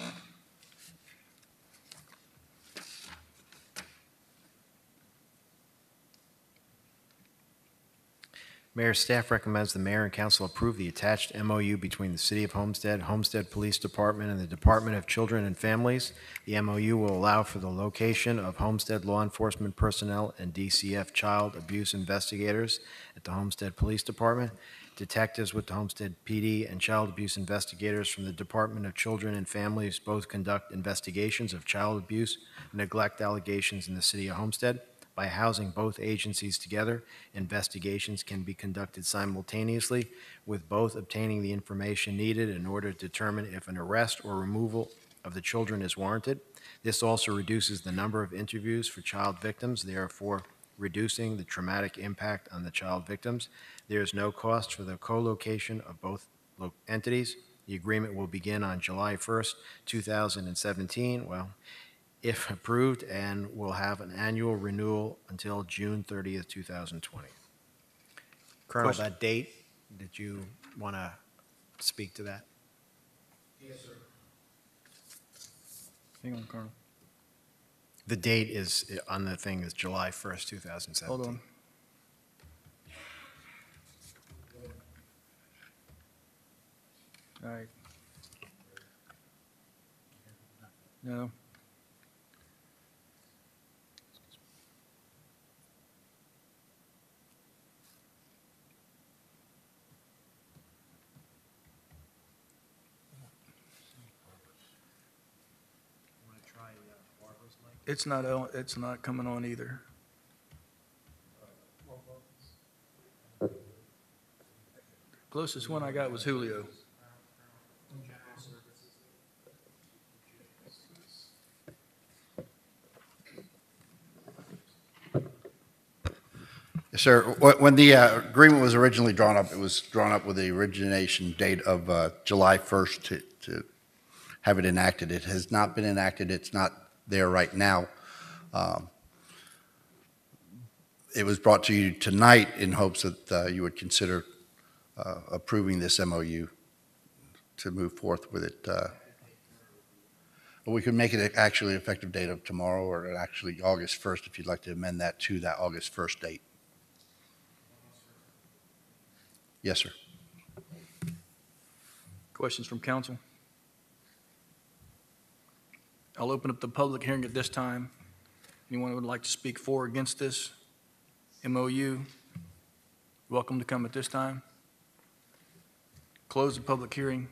Mayor, staff recommends the mayor and council approve the attached MOU between the City of Homestead, Homestead Police Department, and the Department of Children and Families. The MOU will allow for the location of Homestead law enforcement personnel and DCF child abuse investigators at the Homestead Police Department, detectives with the Homestead PD, and child abuse investigators from the Department of Children and Families both conduct investigations of child abuse and neglect allegations in the City of Homestead. By housing both agencies together, investigations can be conducted simultaneously, with both obtaining the information needed in order to determine if an arrest or removal of the children is warranted. This also reduces the number of interviews for child victims, therefore reducing the traumatic impact on the child victims. There is no cost for the co-location of both entities. The agreement will begin on July 1st, 2017. Well, if approved, and will have an annual renewal until June 30th, 2020. Colonel, Question. that date, did you want to speak to that? Yes, sir. Hang on, Colonel. The date is, on the thing, is July 1st, 2017. Hold on. All right. No. It's not coming on either. Closest one I got was Julio. Yes, sir. When the agreement was originally drawn up, it was drawn up with the origination date of July 1st to have it enacted. It has not been enacted. It's not there right now. It was brought to you tonight in hopes that you would consider approving this MOU to move forth with it. We could make it actually effective date of tomorrow, or actually August 1st if you'd like to amend that to that August 1st date. Yes, sir. Questions from council? I'll open up the public hearing at this time. Anyone who would like to speak for or against this MOU, welcome to come at this time. Close the public hearing.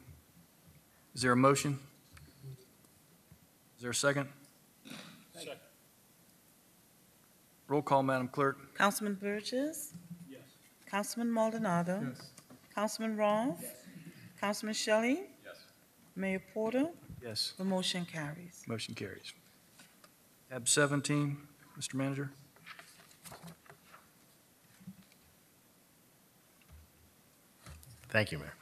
Is there a motion? Is there a second? Second. Roll call, Madam Clerk. Councilman Burgess? Yes. Councilman Maldonado? Yes. Councilman Roth? Yes. Councilman Shelley? Yes. Mayor Porter? Yes. The motion carries. Motion carries. Tab 17, Mr. Manager. Thank you, Mayor.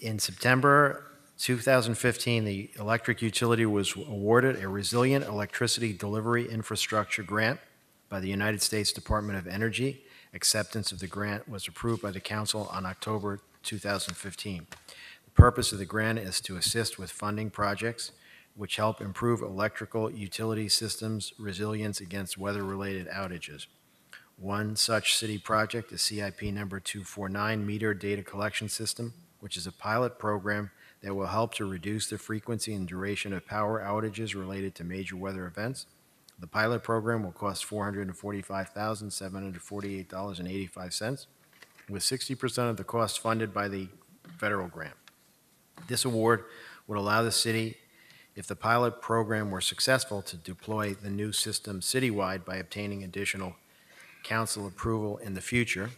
In September 2015, the electric utility was awarded a Resilient Electricity Delivery Infrastructure Grant by the United States Department of Energy. Acceptance of the grant was approved by the Council on October 2015. The purpose of the grant is to assist with funding projects which help improve electrical utility systems' resilience against weather-related outages. One such city project is CIP number 249, Meter Data Collection System, which is a pilot program that will help to reduce the frequency and duration of power outages related to major weather events. The pilot program will cost $445,748.85, with 60% of the cost funded by the federal grant. This award would allow the city, if the pilot program were successful, to deploy the new system citywide by obtaining additional council approval in the future.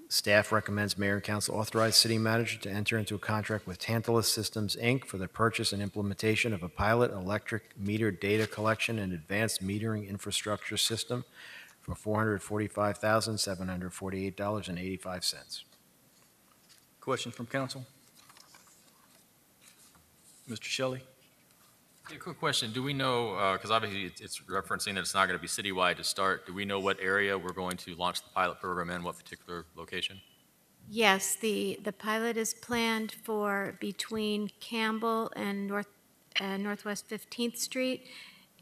Staff recommends Mayor and Council authorize City Manager to enter into a contract with Tantalus Systems, Inc. for the purchase and implementation of a pilot electric meter data collection and advanced metering infrastructure system for $445,748.85. Questions from council? Mr. Shelley? Yeah, quick question. Do we know, because obviously it's referencing that it's not going to be citywide to start, do we know what area we're going to launch the pilot program in, what particular location? Yes, the pilot is planned for between Campbell and Northwest 15th Street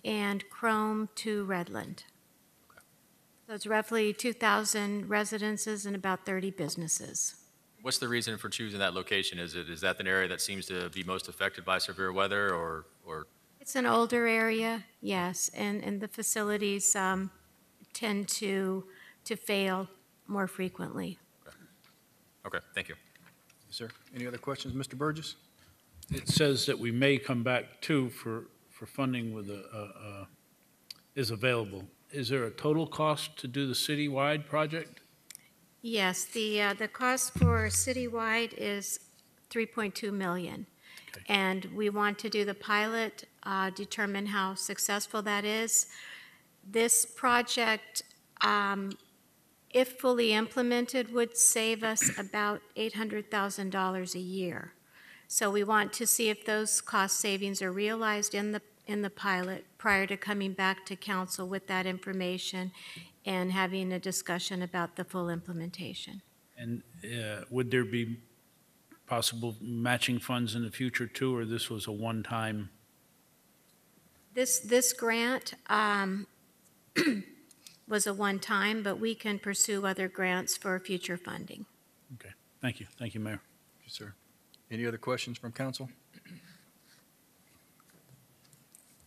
and Chrome to Redland. Okay. So it's roughly 2,000 residences and about 30 businesses. What's the reason for choosing that location? Is that an area that seems to be most affected by severe weather, or? It's an older area, yes, and the facilities tend to fail more frequently. Okay, thank you. Yes, sir. Any other questions, Mr. Burgess? It says that we may come back too for funding with is available. Is there a total cost to do the citywide project? Yes, the cost for citywide is $3.2 million. Okay. And we want to do the pilot, determine how successful that is. This project, if fully implemented, would save us about $800,000 a year. So we want to see if those cost savings are realized in the pilot prior to coming back to council with that information and having a discussion about the full implementation. And would there be possible matching funds in the future too, or this was a one-time? This grant was a one-time, but we can pursue other grants for future funding. Okay, thank you. Thank you, Mayor. Yes, sir. Any other questions from council?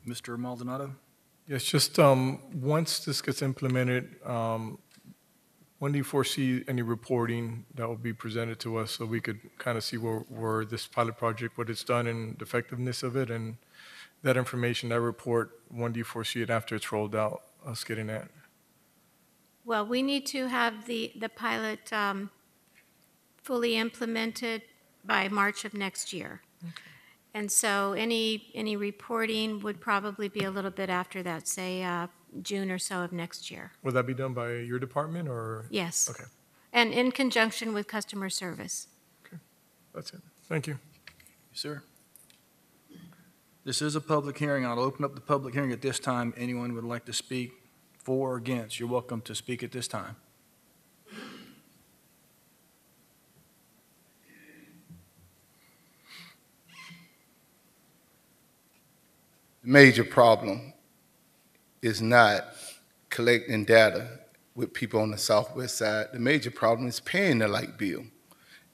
Mr. Maldonado? Yes, just once this gets implemented, when do you foresee any reporting that will be presented to us so we could kind of see where this pilot project, what it's done and the effectiveness of it, and that information, that report, when do you foresee it after it's rolled out, us getting that? Well, we need to have the pilot fully implemented by March of next year. And so any reporting would probably be a little bit after that, say June or so of next year. Will that be done by your department or? Yes. Okay, And in conjunction with customer service. that's it. Thank you. Sir? This is a public hearing. I'll open up the public hearing at this time. Anyone would like to speak for or against, you're welcome to speak at this time. The major problem is not collecting data with people on the southwest side. The major problem is paying the light bill.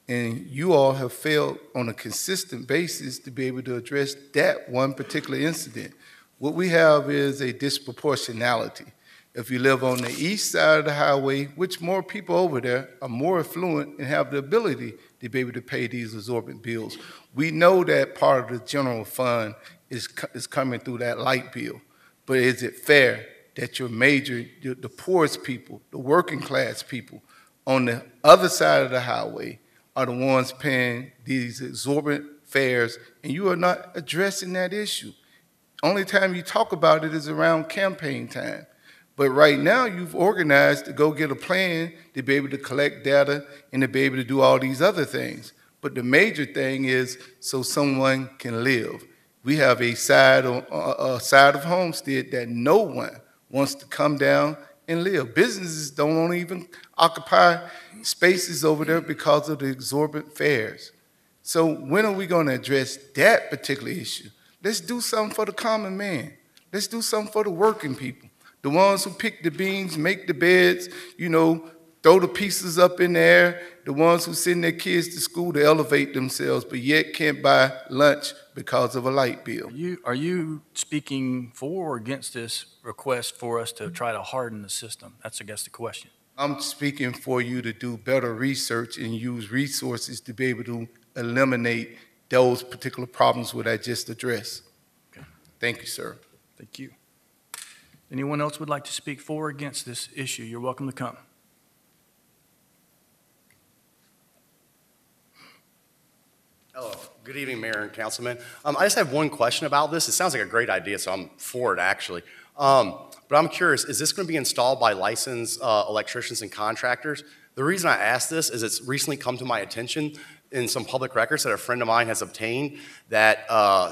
And you all have failed on a consistent basis to be able to address that one particular incident. What we have is a disproportionality. If you live on the east side of the highway, which more people over there are more affluent and have the ability to be able to pay these exorbitant bills. We know that part of the general fund is coming through that light bill. But is it fair that the poorest people, the working class people on the other side of the highway are the ones paying these exorbitant fares, and you are not addressing that issue? Only time you talk about it is around campaign time. But right now, you've organized to go get a plan to be able to collect data and to be able to do all these other things. But the major thing is so someone can live. We have a side of Homestead that no one wants to come down and live. Businesses don't want to even occupy spaces over there because of the exorbitant fares. So when are we going to address that particular issue? Let's do something for the common man. Let's do something for the working people. The ones who pick the beans, make the beds, throw the pieces up in the air, the ones who send their kids to school to elevate themselves, but yet can't buy lunch because of a light bill. Are you speaking for or against this request for us to try to harden the system? That's, I guess, the question. I'm speaking for you to do better research and use resources to be able to eliminate those particular problems that I just addressed. Okay. Thank you, sir. Thank you. Anyone else would like to speak for or against this issue? You're welcome to come. Hello. Good evening, Mayor and Councilman. I just have one question about this. It sounds like a great idea, so I'm for it, actually. But I'm curious, is this going to be installed by licensed electricians and contractors? The reason I ask this is it's recently come to my attention in some public records that a friend of mine has obtained that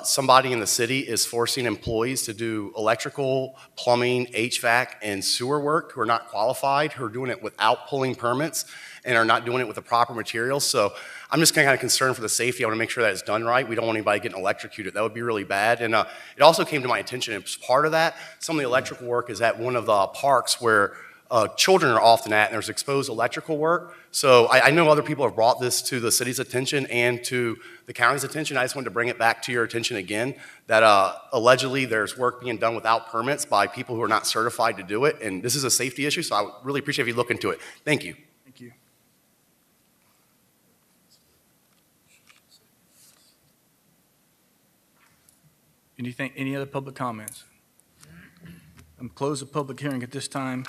somebody in the city is forcing employees to do electrical, plumbing, HVAC, and sewer work who are not qualified, who are doing it without pulling permits, and are not doing it with the proper materials. So I'm just kind of concerned for the safety. I want to make sure that it's done right. We don't want anybody getting electrocuted. That would be really bad. And it also came to my attention, as part of that, some of the electrical work is at one of the parks where children are often at, and there's exposed electrical work. So I know other people have brought this to the city's attention and to the county's attention. I just wanted to bring it back to your attention again, that allegedly there's work being done without permits by people who are not certified to do it, and this is a safety issue, so I would really appreciate if you look into it. Thank you. Thank you. Any other public comments? I'm close the public hearing at this time.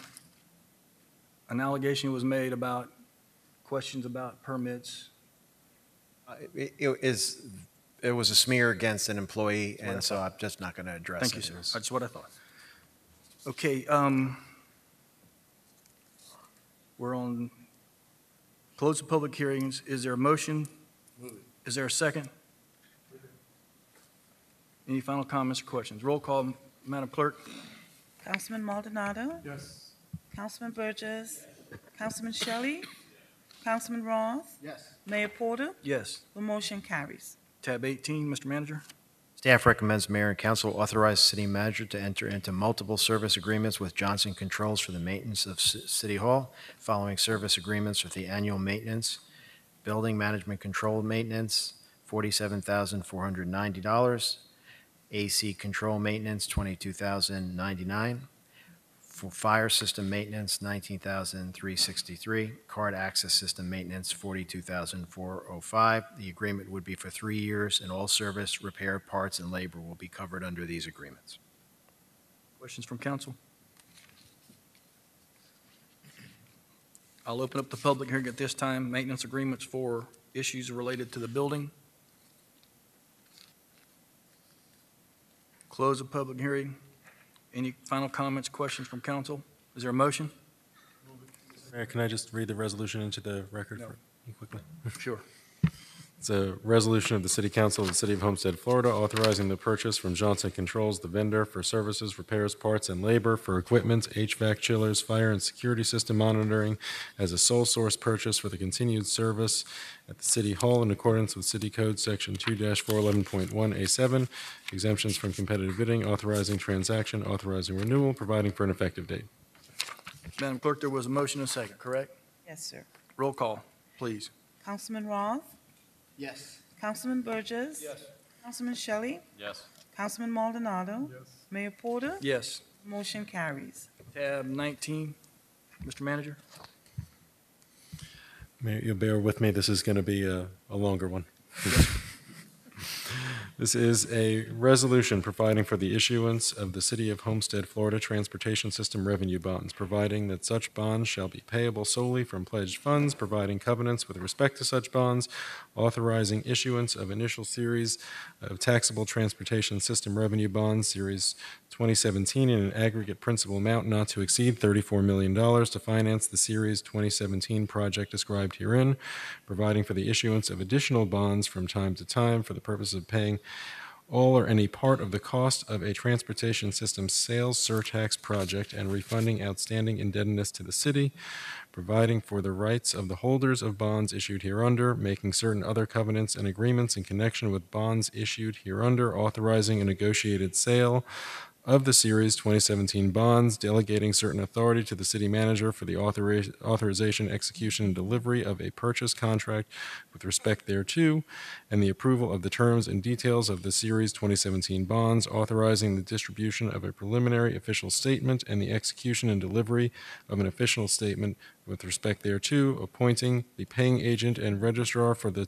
An allegation was made about questions about permits. It was a smear against an employee, and so I'm just not going to address it. Thank you, sir. That's what I thought. Okay, we're on close the public hearings. Is there a motion? Is there a second? Any final comments or questions? Roll call, Madam Clerk. Councilman Maldonado? Yes. Councilman Burgess? Councilman Shelley? Councilman Roth? Yes. Mayor Porter? Yes. The motion carries. Tab 18, Mr. Manager. Staff recommends Mayor and Council authorize City Manager to enter into multiple service agreements with Johnson Controls for the maintenance of City Hall, following service agreements with the annual maintenance, building management control maintenance, $47,490. AC control maintenance, $22,099. For fire system maintenance, $19,363. Card access system maintenance, $42,405. The agreement would be for 3 years, and all service, repair, parts, and labor will be covered under these agreements. Questions from council? I'll open up the public hearing at this time. Maintenance agreements for issues related to the building. Close the public hearing. Any final comments, questions from council? Is there a motion? Mayor, can I just read the resolution into the record for you quickly? Sure. It's a resolution of the City Council of the City of Homestead, Florida, authorizing the purchase from Johnson Controls, the vendor, for services, repairs, parts, and labor for equipment, HVAC chillers, fire and security system monitoring as a sole source purchase for the continued service at the City Hall in accordance with City Code Section 2-411.1A7, exemptions from competitive bidding, authorizing transaction, authorizing renewal, providing for an effective date. Madam Clerk, there was a motion and a second, correct? Yes, sir. Roll call, please. Councilman Roth? Yes. Councilman Burgess? Yes. Councilman Shelley? Yes. Councilman Maldonado? Yes. Mayor Porter? Yes. Motion carries. Tab 19, Mr. Manager. Mayor, you'll bear with me, this is going to be a longer one. This is a resolution providing for the issuance of the City of Homestead, Florida Transportation System revenue bonds, providing that such bonds shall be payable solely from pledged funds, providing covenants with respect to such bonds, authorizing issuance of initial series of taxable transportation system revenue bonds, Series 2017, in an aggregate principal amount not to exceed $34 million to finance the Series 2017 project described herein, providing for the issuance of additional bonds from time to time for the purpose of paying all or any part of the cost of a transportation system sales surtax project and refunding outstanding indebtedness to the city, providing for the rights of the holders of bonds issued hereunder, making certain other covenants and agreements in connection with bonds issued hereunder, authorizing a negotiated sale of the Series 2017 bonds, delegating certain authority to the city manager for the authorization, execution, and delivery of a purchase contract with respect thereto, and the approval of the terms and details of the Series 2017 bonds, authorizing the distribution of a preliminary official statement and the execution and delivery of an official statement with respect thereto, appointing the paying agent and registrar for the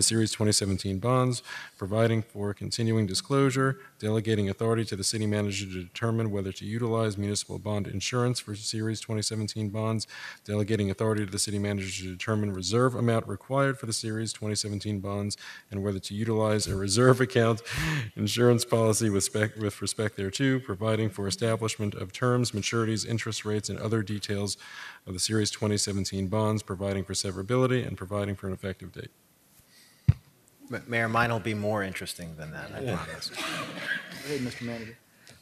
Series 2017 bonds, providing for continuing disclosure, delegating authority to the city manager to determine whether to utilize municipal bond insurance for Series 2017 bonds, delegating authority to the city manager to determine reserve amount required for the Series 2017 bonds, and whether to utilize a reserve account insurance policy with respect thereto, providing for establishment of terms, maturities, interest rates, and other details of the Series 2017 bonds, providing for severability, and providing for an effective date. Mayor, mine will be more interesting than that, I promise. Go ahead, Mr. Manager.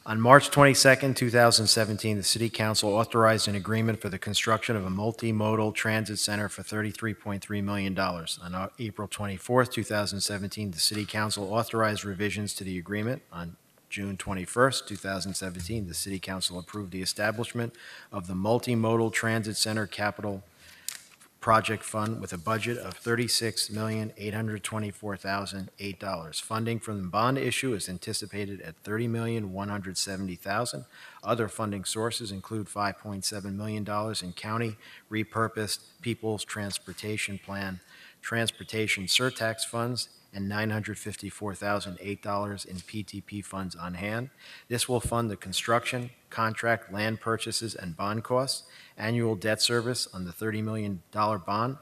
On March 22, 2017, the City Council authorized an agreement for the construction of a multimodal transit center for $33.3 million. On April 24, 2017, the City Council authorized revisions to the agreement. On June 21, 2017, the City Council approved the establishment of the Multimodal Transit Center Capital Project Fund with a budget of $36,824,008. Funding from the bond issue is anticipated at $30,170,000. Other funding sources include $5.7 million in county repurposed People's Transportation Plan transportation surtax funds and $954,008 in PTP funds on hand. This will fund the construction, contract, land purchases, and bond costs. Annual debt service on the $30 million bond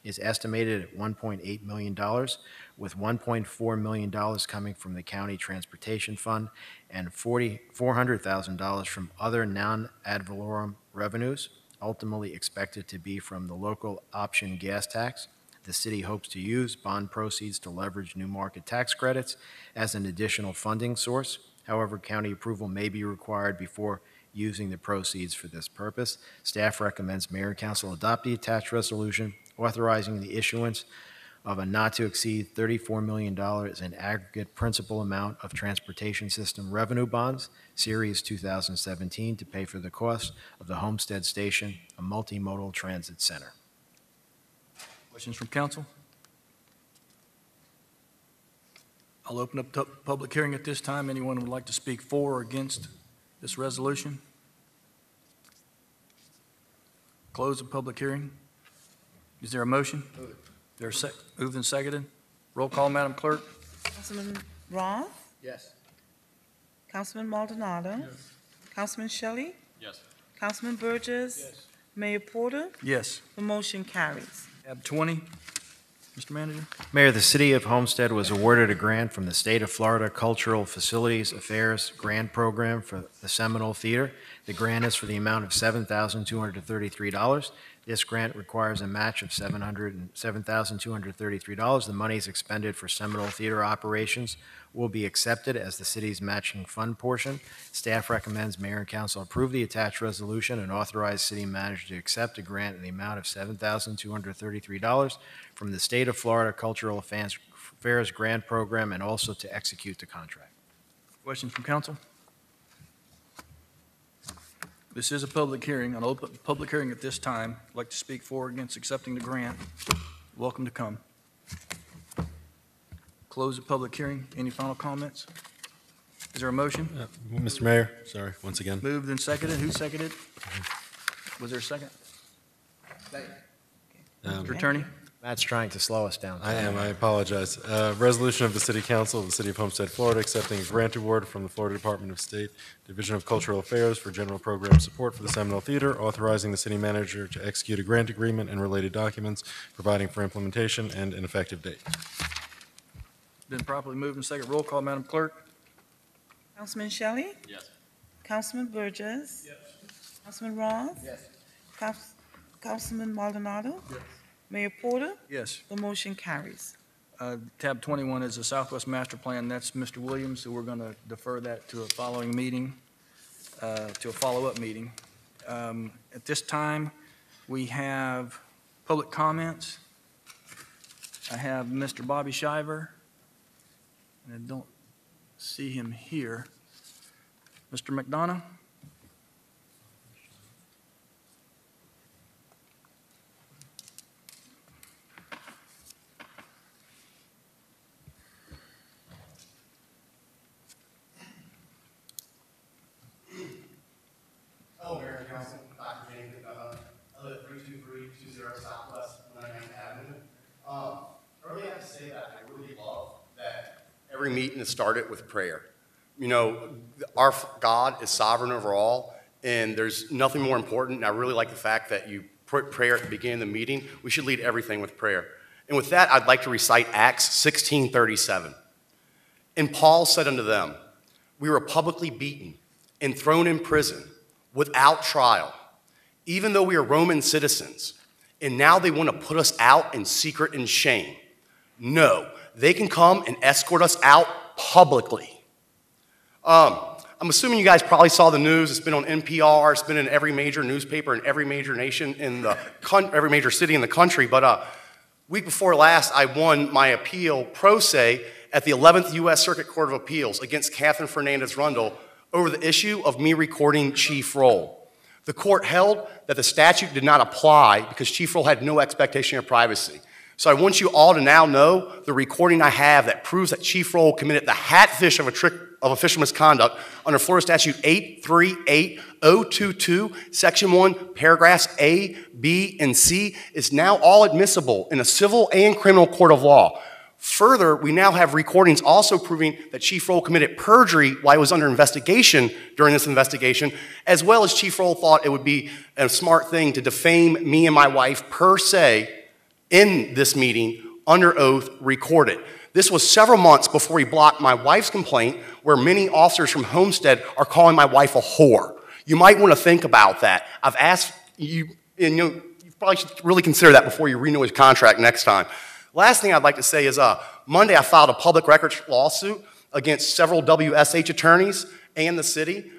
is estimated at $1.8 million, with $1.4 million coming from the County Transportation Fund and $400,000 from other non-ad valorem revenues, ultimately expected to be from the local option gas tax. The city hopes to use bond proceeds to leverage new market tax credits as an additional funding source. However, county approval may be required before using the proceeds for this purpose. Staff recommends Mayor and Council adopt the attached resolution authorizing the issuance of a not-to-exceed $34 million in aggregate principal amount of transportation system revenue bonds, Series 2017, to pay for the cost of the Homestead Station, a multimodal transit center. Questions from council? I'll open up the public hearing at this time. Anyone who would like to speak for or against this resolution? Close the public hearing. Is there a motion? There's moved and seconded. Roll call, Madam Clerk. Councilman Roth? Yes. Councilman Maldonado? Yes. Councilman Shelley? Yes. Councilman Burgess? Yes. Mayor Porter? Yes. The motion carries. Tab 20, Mr. Manager. Mayor, the City of Homestead was awarded a grant from the State of Florida Cultural Facilities Affairs Grant Program for the Seminole Theater. The grant is for the amount of $7,233. This grant requires a match of $7,233. The monies expended for Seminole Theater operations will be accepted as the city's matching fund portion. Staff recommends Mayor and Council approve the attached resolution and authorize city manager to accept a grant in the amount of $7,233 from the State of Florida Cultural Affairs Grant Program and also to execute the contract. Questions from council? This is a public hearing. I'll open the public hearing at this time. I'd like to speak for or against accepting the grant. Welcome to come. Close the public hearing. Any final comments? Is there a motion? Mr. Mayor, sorry, once again. Moved and seconded. Who seconded? Was there a second? Mr. Attorney? Matt's trying to slow us down. I am, I apologize. Resolution of the City Council of the City of Homestead, Florida, accepting a grant award from the Florida Department of State, Division of Cultural Affairs for general program support for the Seminole Theater, authorizing the city manager to execute a grant agreement and related documents, providing for implementation and an effective date. Been properly moved and second. Roll call, Madam Clerk. Councilman Shelley? Yes. Councilman Burgess? Yes. Councilman Roth? Yes. Councilman Maldonado? Yes. Mayor Porter? Yes. The motion carries. Tab 21 is the Southwest Master Plan. That's Mr. Williams, so we're going to defer that to a following meeting, to a follow-up meeting. At this time, we have public comments. I have Mr. Bobby Shiver, and I don't see him here. Mr. McDonough? Hello, Mayor and Council. Dr. James McDonough. I live at 32320 Southwest 99th Avenue. Earlier I have to say that I really love that every meeting is started with prayer. You know, our God is sovereign over all, and there's nothing more important. And I really like the fact that you put prayer at the beginning of the meeting. We should lead everything with prayer. And with that, I'd like to recite Acts 16:37. And Paul said unto them, we were publicly beaten and thrown in prison without trial, even though we are Roman citizens. And now they want to put us out in secret and shame. No, they can come and escort us out publicly. I'm assuming you guys probably saw the news. It's been on NPR. It's been in every major newspaper in every major nation in the every major city in the country. But week before last, I won my appeal pro se at the 11th U.S. Circuit Court of Appeals against Catherine Fernandez-Rundle over the issue of me recording Chief Roll. The court held that the statute did not apply because Chief Roll had no expectation of privacy. So I want you all to now know the recording I have that proves that Chief Roll committed the hatfish of official misconduct under Florida Statute 838022, Section 1, paragraphs A, B, and C is now all admissible in a civil and criminal court of law. Further, we now have recordings also proving that Chief Roll committed perjury while he was under investigation during this investigation, as well as Chief Roll thought it would be a smart thing to defame me and my wife per se in this meeting under oath recorded. This was several months before he blocked my wife's complaint, where many officers from Homestead are calling my wife a whore. You might want to think about that. I've asked you, and you probably should really consider that before you renew his contract next time. Last thing I'd like to say is Monday I filed a public records lawsuit against several WSH attorneys and the city.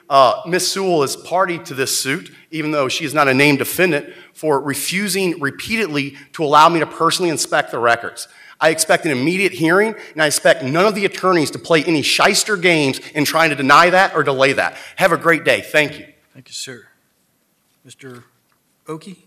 Ms. Sewell is party to this suit, even though she is not a named defendant, for refusing repeatedly to allow me to personally inspect the records. I expect an immediate hearing, and I expect none of the attorneys to play any shyster games in trying to deny that or delay that. Have a great day. Thank you. Thank you, sir. Mr. Oki?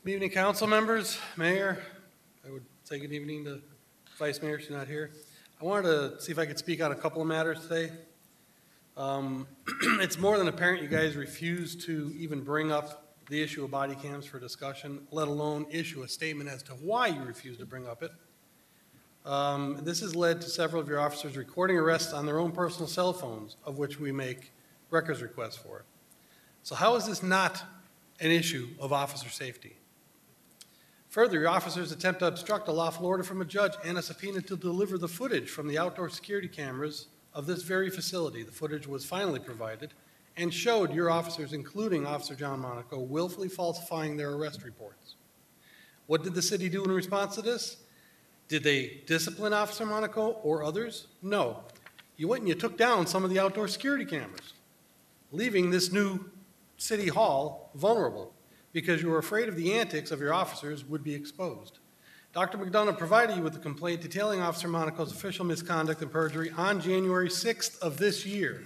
Good evening, council members, mayor. I would say good evening to vice mayor, she's not here. I wanted to see if I could speak on a couple of matters today. It's more than apparent you guys refuse to even bring up the issue of body cams for discussion, let alone issue a statement as to why you refuse to bring up it. This has led to several of your officers recording arrests on their own personal cell phones, of which we make records requests for. So how is this not an issue of officer safety? Further, your officers attempt to obstruct a lawful order from a judge and a subpoena to deliver the footage from the outdoor security cameras of this very facility. The footage was finally provided and showed your officers, including Officer John Monaco, willfully falsifying their arrest reports. What did the city do in response to this? Did they discipline Officer Monaco or others? No. You went and you took down some of the outdoor security cameras, leaving this new city hall vulnerable because you were afraid of the antics of your officers would be exposed. Dr. McDonough provided you with a complaint detailing Officer Monaco's official misconduct and perjury on January 6th of this year.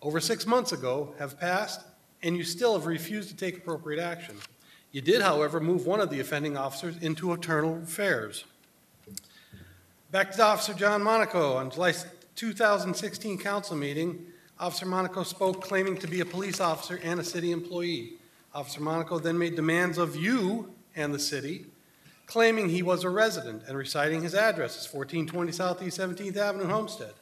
Over 6 months ago have passed, and you still have refused to take appropriate action. You did, however, move one of the offending officers into internal affairs. Back to Officer John Monaco. On July 2016 council meeting, Officer Monaco spoke claiming to be a police officer and a city employee. Officer Monaco then made demands of you and the city, claiming he was a resident and reciting his address as 1420 Southeast 17th Avenue, Homestead.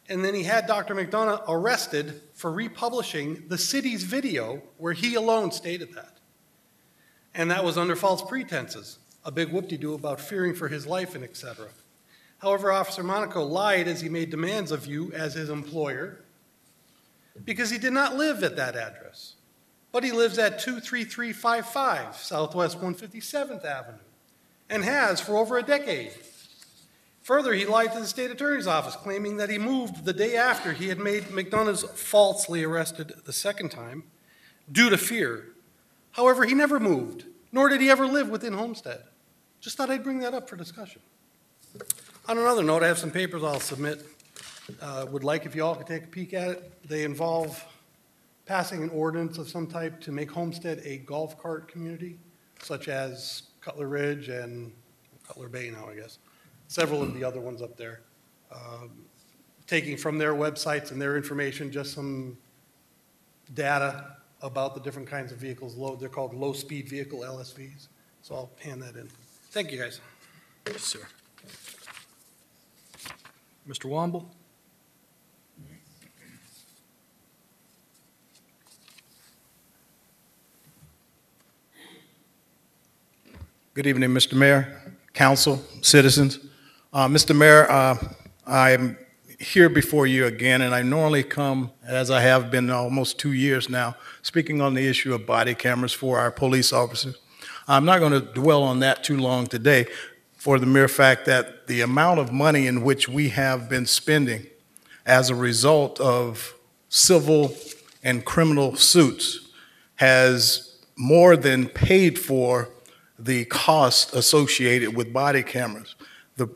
And then he had Dr. McDonough arrested for republishing the city's video where he alone stated that. And that was under false pretenses, a big whoop-de-doo about fearing for his life and etc. However, Officer Monaco lied as he made demands of you as his employer because he did not live at that address, but he lives at 23355 Southwest 157th Avenue and has for over a decade. Further, he lied to the state attorney's office, claiming that he moved the day after he had made McDonough falsely arrested the second time due to fear. However, he never moved, nor did he ever live within Homestead. Just thought I'd bring that up for discussion. On another note, I have some papers I'll submit. Would like if you all could take a peek at it. They involve passing an ordinance of some type to make Homestead a golf cart community, such as Cutler Ridge and Cutler Bay now, I guess. Several of the other ones up there. Taking from their websites and their information just some data about the different kinds of vehicles. They're called low-speed vehicle LSVs. So I'll hand that in. Thank you, guys. Yes, sir. Mr. Womble? Good evening, Mr. Mayor, council, citizens. Mr. Mayor, I am here before you again, and I normally come, as I have been almost 2 years now, speaking on the issue of body cameras for our police officers. I'm not going to dwell on that too long today for the mere fact that the amount of money in which we have been spending as a result of civil and criminal suits has more than paid for the cost associated with body cameras.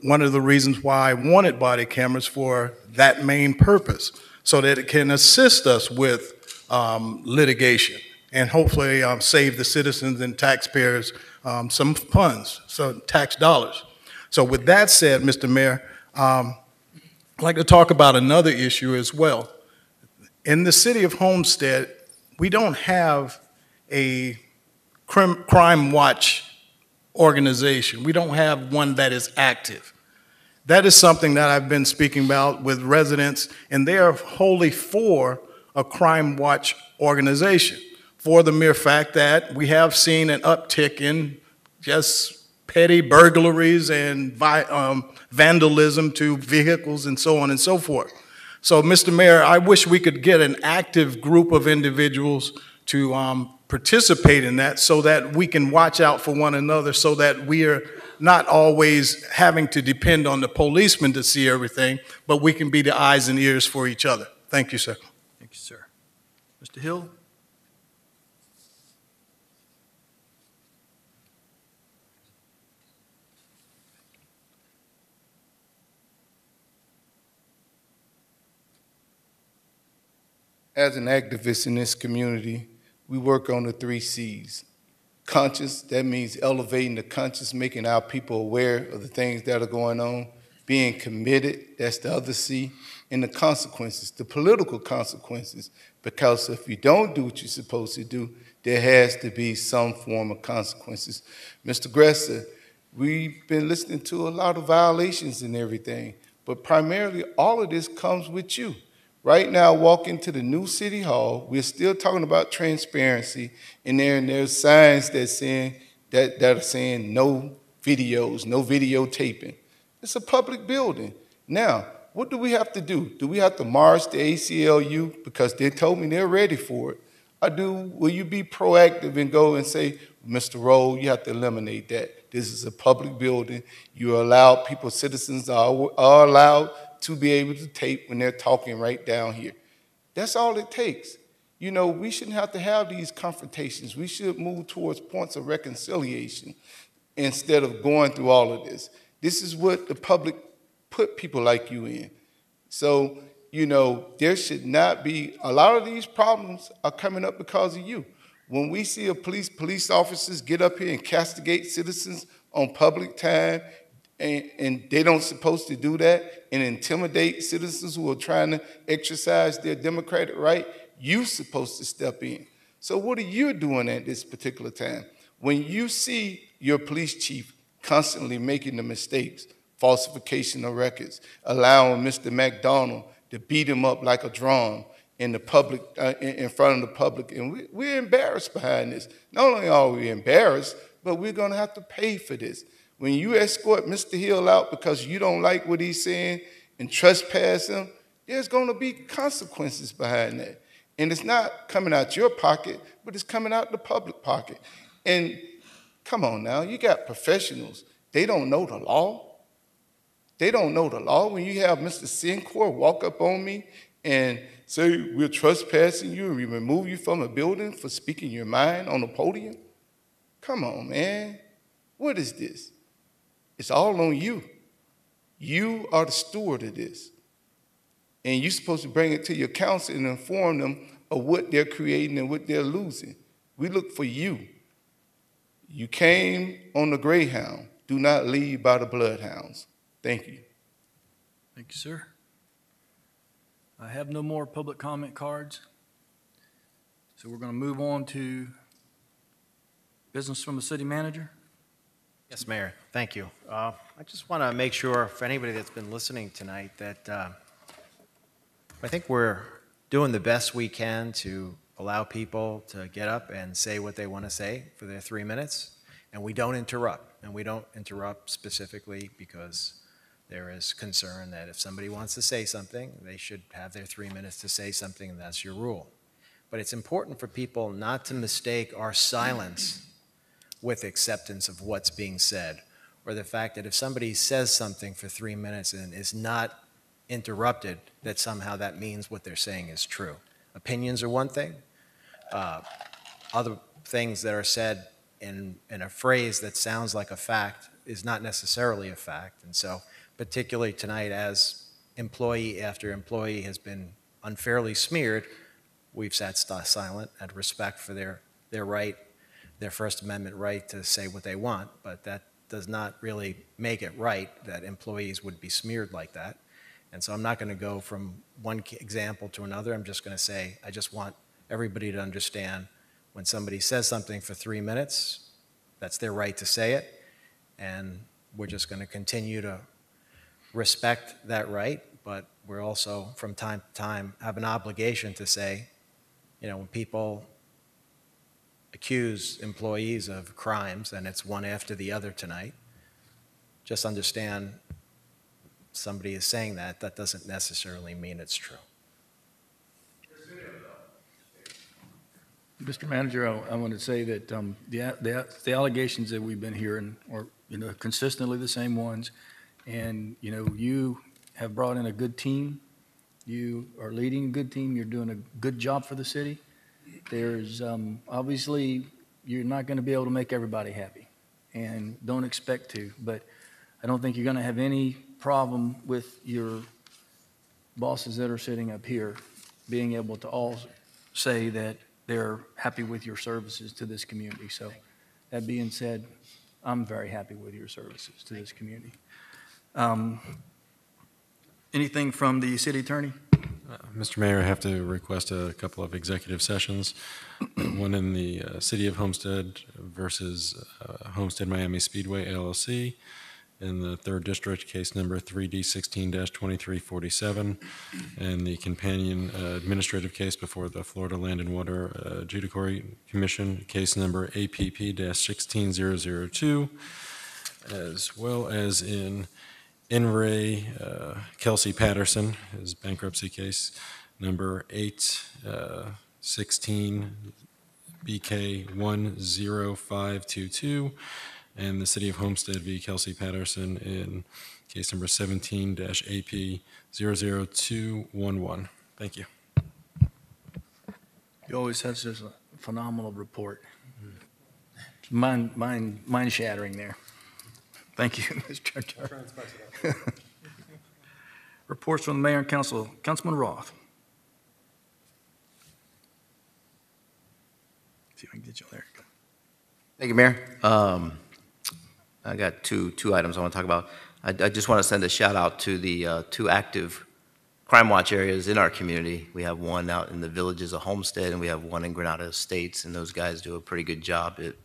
One of the reasons why I wanted body cameras for that main purpose, so that it can assist us with litigation and hopefully save the citizens and taxpayers some funds, some tax dollars. So with that said, Mr. Mayor, I'd like to talk about another issue as well. In the city of Homestead, we don't have a crime watch organization. We don't have one that is active. That is something that I've been speaking about with residents, and they are wholly for a crime watch organization for the mere fact that we have seen an uptick in just petty burglaries and vandalism to vehicles and so on and so forth. So, Mr. Mayor, I wish we could get an active group of individuals to participate in that so that we can watch out for one another, so that we are not always having to depend on the policemen to see everything, but we can be the eyes and ears for each other. Thank you, sir. Thank you, sir. Mr. Hill? As an activist in this community, we work on the 3 C's: conscious. That means elevating the conscious, making our people aware of the things that are going on, being committed, that's the other C, and the consequences, the political consequences, because if you don't do what you're supposed to do, there has to be some form of consequences. Mr. Gresser, we've been listening to a lot of violations and everything, but primarily all of this comes with you. Right now, walk into the new city hall, we're still talking about transparency, and there's signs that are saying no videos, no videotaping. It's a public building. Now, what do we have to do? Do we have to march the ACLU because they told me they're ready for it? Or will you be proactive and go and say, Mr. Rowe, you have to eliminate that. This is a public building. You allow people, citizens are allowed to be able to tape when they're talking right down here. That's all it takes. You know, we shouldn't have to have these confrontations. We should move towards points of reconciliation instead of going through all of this. This is what the public put people like you in. So, you know, there should not be, a lot of these problems are coming up because of you. When we see police officers get up here and castigate citizens on public time, and they don't supposed to do that, and intimidate citizens who are trying to exercise their democratic right, you're supposed to step in. So what are you doing at this particular time? When you see your police chief constantly making the mistakes, falsification of records, allowing Mr. McDonald to beat him up like a drum in the public, in front of the public, and we're embarrassed behind this. Not only are we embarrassed, but we're gonna have to pay for this. When you escort Mr. Hill out because you don't like what he's saying and trespass him, there's gonna be consequences behind that. And it's not coming out your pocket, but it's coming out the public pocket. And come on now, you got professionals. They don't know the law. They don't know the law. When you have Mr. Sincor walk up on me and say, we're trespassing you and we remove you from a building for speaking your mind on the podium, come on, man. What is this? It's all on you. You are the steward of this. And you're supposed to bring it to your council and inform them of what they're creating and what they're losing. We look for you. You came on the Greyhound. Do not leave by the Bloodhounds. Thank you. Thank you, sir. I have no more public comment cards. So we're going to move on to business from the city manager. Yes, Mayor, thank you. I just want to make sure for anybody that's been listening tonight that I think we're doing the best we can to allow people to get up and say what they want to say for their 3 minutes, and we don't interrupt. And we don't interrupt specifically because there is concern that if somebody wants to say something, they should have their 3 minutes to say something, and that's your rule. But it's important for people not to mistake our silence with acceptance of what's being said, or the fact that if somebody says something for 3 minutes and is not interrupted, that somehow that means what they're saying is true. Opinions are one thing. Other things that are said in a phrase that sounds like a fact is not necessarily a fact. And so, particularly tonight, as employee after employee has been unfairly smeared, we've sat silent and respect for their right, their First Amendment right to say what they want, but that does not really make it right that employees would be smeared like that. And so I'm not going to go from one example to another. I'm just going to say, I just want everybody to understand when somebody says something for 3 minutes, that's their right to say it, and we're just going to continue to respect that right, but we're also, from time to time, have an obligation to say, you know, when people accuse employees of crimes, and it's one after the other tonight, just understand somebody is saying that, that doesn't necessarily mean it's true. Mr. Manager, I want to say that the allegations that we've been hearing are, you know, consistently the same ones. And, you know, you have brought in a good team. You are leading a good team. You're doing a good job for the city. There's obviously, you're not going to be able to make everybody happy, and don't expect to. But I don't think you're going to have any problem with your bosses that are sitting up here being able to all say that they're happy with your services to this community. So That being said, I'm very happy with your services to this community. Anything from the city attorney? Mr. Mayor, I have to request a couple of executive sessions, one in the City of Homestead versus Homestead Miami Speedway LLC, in the 3rd District, case number 3D16-2347, and the companion administrative case before the Florida Land and Water Adjudicatory Commission, case number APP-16002, as well as in Re Kelsey Patterson, his bankruptcy case number 816 BK10522, and the City of Homestead v. Kelsey Patterson in case number 17-AP00211. Thank you. You always have such a phenomenal report. Mind shattering there. Thank you, Mr. Chair. Reports from the Mayor and Council. Councilman Roth. See if I can get you there. Thank you, Mayor. I got two items I want to talk about. I just want to send a shout out to the 2 active crime watch areas in our community. We have one out in the villages of Homestead, and we have one in Granada Estates, and those guys do a pretty good job at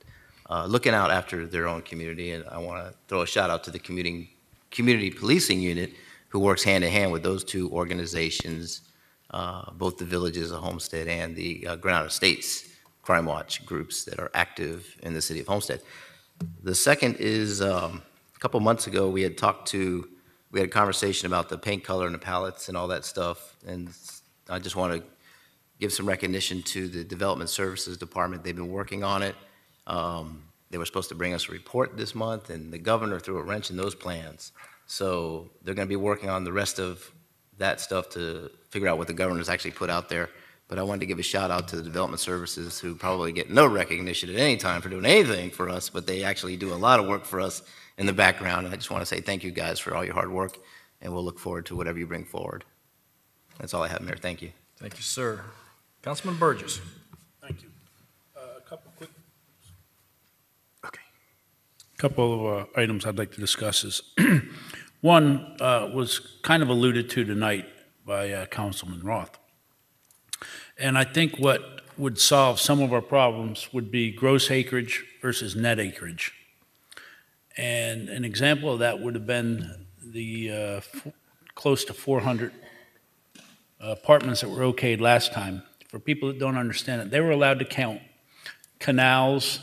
looking out after their own community. And I want to throw a shout out to the community policing unit, who works hand in hand with those 2 organizations, both the villages of Homestead and the Granada Estates crime watch groups that are active in the city of Homestead. The second is a couple months ago we had a conversation about the paint color and the palettes and all that stuff, and I just want to give some recognition to the Development Services Department. They've been working on it. They were supposed to bring us a report this month, and the governor threw a wrench in those plans. So they're going to be working on the rest of that stuff to figure out what the governor's actually put out there. But I wanted to give a shout out to the Development Services, who probably get no recognition at any time for doing anything for us, but they actually do a lot of work for us in the background. And I just want to say thank you guys for all your hard work, and we'll look forward to whatever you bring forward. That's all I have, Mayor. Thank you. Thank you, sir. Councilman Burgess. Thank you. A couple quick. Okay. Couple of items I'd like to discuss is one was kind of alluded to tonight by Councilman Roth. And I think what would solve some of our problems would be gross acreage versus net acreage. And an example of that would have been the close to 400 apartments that were okayed last time. For people that don't understand it, they were allowed to count canals,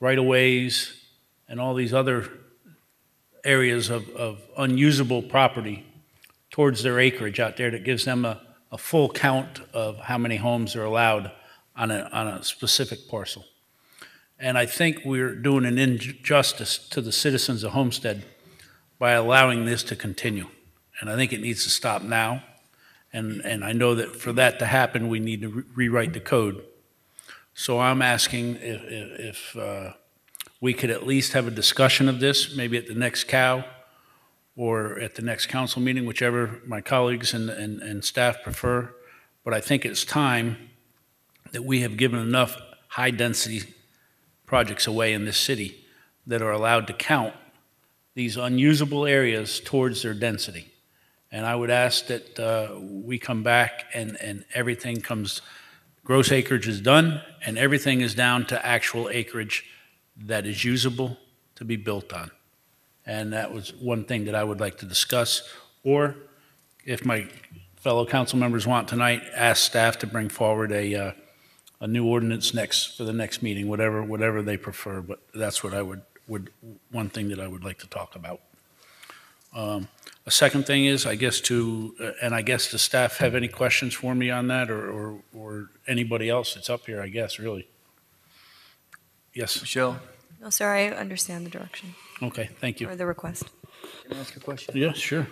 right-of-ways, and all these other areas of unusable property towards their acreage out there that gives them a full count of how many homes are allowed on a specific parcel. And I think we're doing an injustice to the citizens of Homestead by allowing this to continue. And I think it needs to stop now. And I know that for that to happen, we need to rewrite the code. So I'm asking if we could at least have a discussion of this, maybe at the next COW or at the next council meeting, whichever my colleagues and staff prefer. But I think it's time that we have given enough high-density projects away in this city that are allowed to count these unusable areas towards their density. And I would ask that we come back and everything comes, gross acreage is done, and everything is down to actual acreage that is usable to be built on. And that was one thing that I would like to discuss. Or if my fellow council members want tonight, ask staff to bring forward a new ordinance for the next meeting, whatever they prefer. But that's what I would one thing that I would like to talk about. A second thing is, I guess and I guess the staff have any questions for me on that, or anybody else that's up here, I guess, really. Yes. Michelle? No, sir, I understand the direction. Okay, thank you. Or the request. Can I ask a question? Yeah, sure.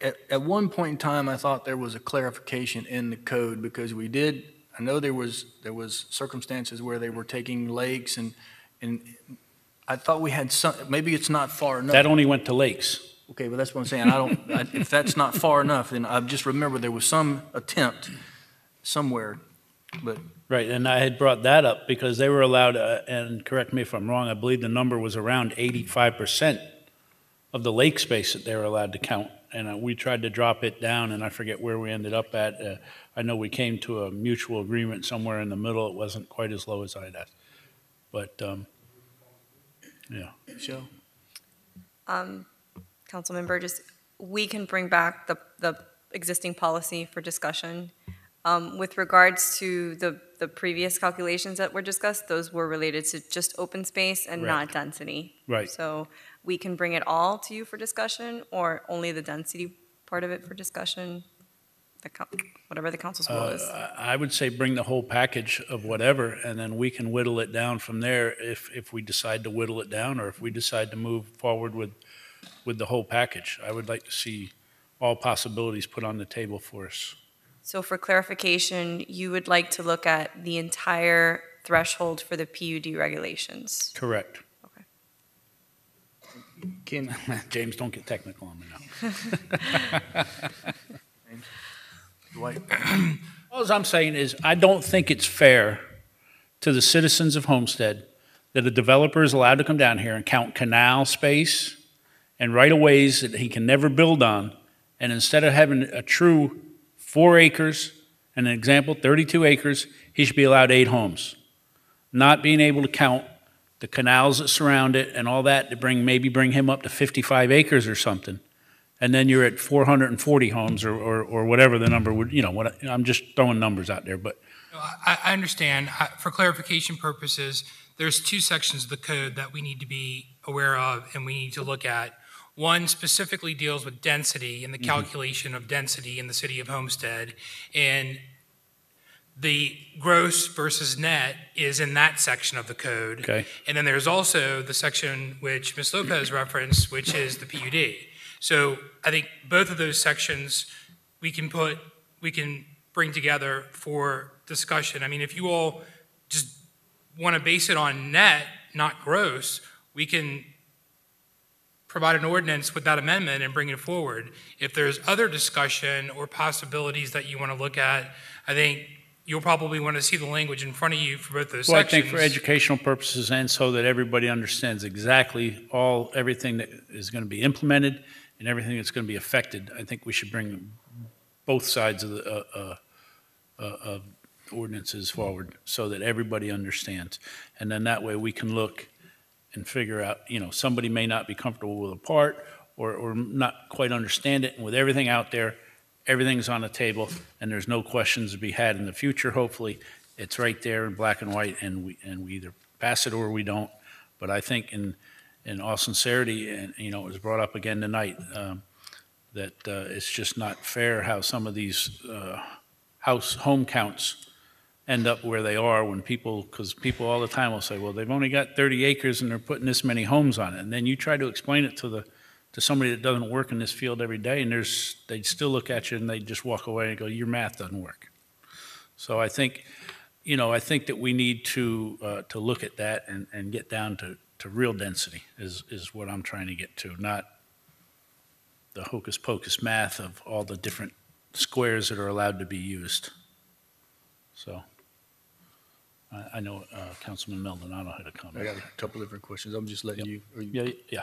At one point in time, I thought there was a clarification in the code, because I know there was circumstances where they were taking lakes, and I thought we had some, maybe it's not far enough. That only went to lakes. Okay, but that's what I'm saying. If that's not far enough, then I just remember there was some attempt somewhere, but Right, and I had brought that up because they were allowed, and correct me if I'm wrong, I believe the number was around 85% of the lake space that they were allowed to count. And we tried to drop it down, and I forget where we ended up at. I know we came to a mutual agreement somewhere in the middle. It wasn't quite as low as I'd asked. But, yeah. Michelle? Councilman Burgess, we can bring back the existing policy for discussion. With regards to the previous calculations that were discussed, those were related to just open space and not density. Right. So we can bring it all to you for discussion, or only the density part of it for discussion, whatever the council's will is. I would say bring the whole package of whatever, and then we can whittle it down from there if we decide to whittle it down, or if we decide to move forward with the whole package. I would like to see all possibilities put on the table for us. So for clarification, you would like to look at the entire threshold for the PUD regulations? Correct. Okay. James, don't get technical on me now. Dwight? All I'm saying is, I don't think it's fair to the citizens of Homestead that a developer is allowed to come down here and count canal space and right-of-ways that he can never build on, and instead of having a true 4 acres, and an example, 32 acres, he should be allowed 8 homes. Not being able to count the canals that surround it and all that to maybe bring him up to 55 acres or something. And then you're at 440 homes or whatever the number would, I'm just throwing numbers out there, but. I understand. For clarification purposes, there's 2 sections of the code that we need to be aware of and we need to look at. One specifically deals with density and the calculation of density in the city of Homestead. And the gross versus net is in that section of the code. Okay. And then there's also the section which Ms. Lopez referenced, which is the PUD. So I think both of those sections we can bring together for discussion. I mean, if you all just want to base it on net, not gross, we can provide an ordinance with that amendment and bring it forward. If there's other discussion or possibilities that you want to look at, I think you'll probably want to see the language in front of you for both those Well, sections. I think for educational purposes and so that everybody understands exactly everything that is going to be implemented and everything that's going to be affected, I think we should bring both sides of the ordinances forward so that everybody understands. And then that way we can look and figure out, somebody may not be comfortable with a part or not quite understand it. And with everything out there, everything's on the table and there's no questions to be had in the future. Hopefully, it's right there in black and white and we either pass it or we don't. But I think in all sincerity, and it was brought up again tonight, that it's just not fair how some of these home counts end up where they are because people all the time will say, well, they've only got 30 acres and they're putting this many homes on it. And then you try to explain it to somebody that doesn't work in this field every day, and they still look at you and they just walk away and go, your math doesn't work. So I think that we need to look at that and get down to real density is what I'm trying to get to, not the hocus pocus math of all the different squares that are allowed to be used. So I know Councilman Maldonado had a comment. I got a couple different questions. I'm just letting you. Yeah.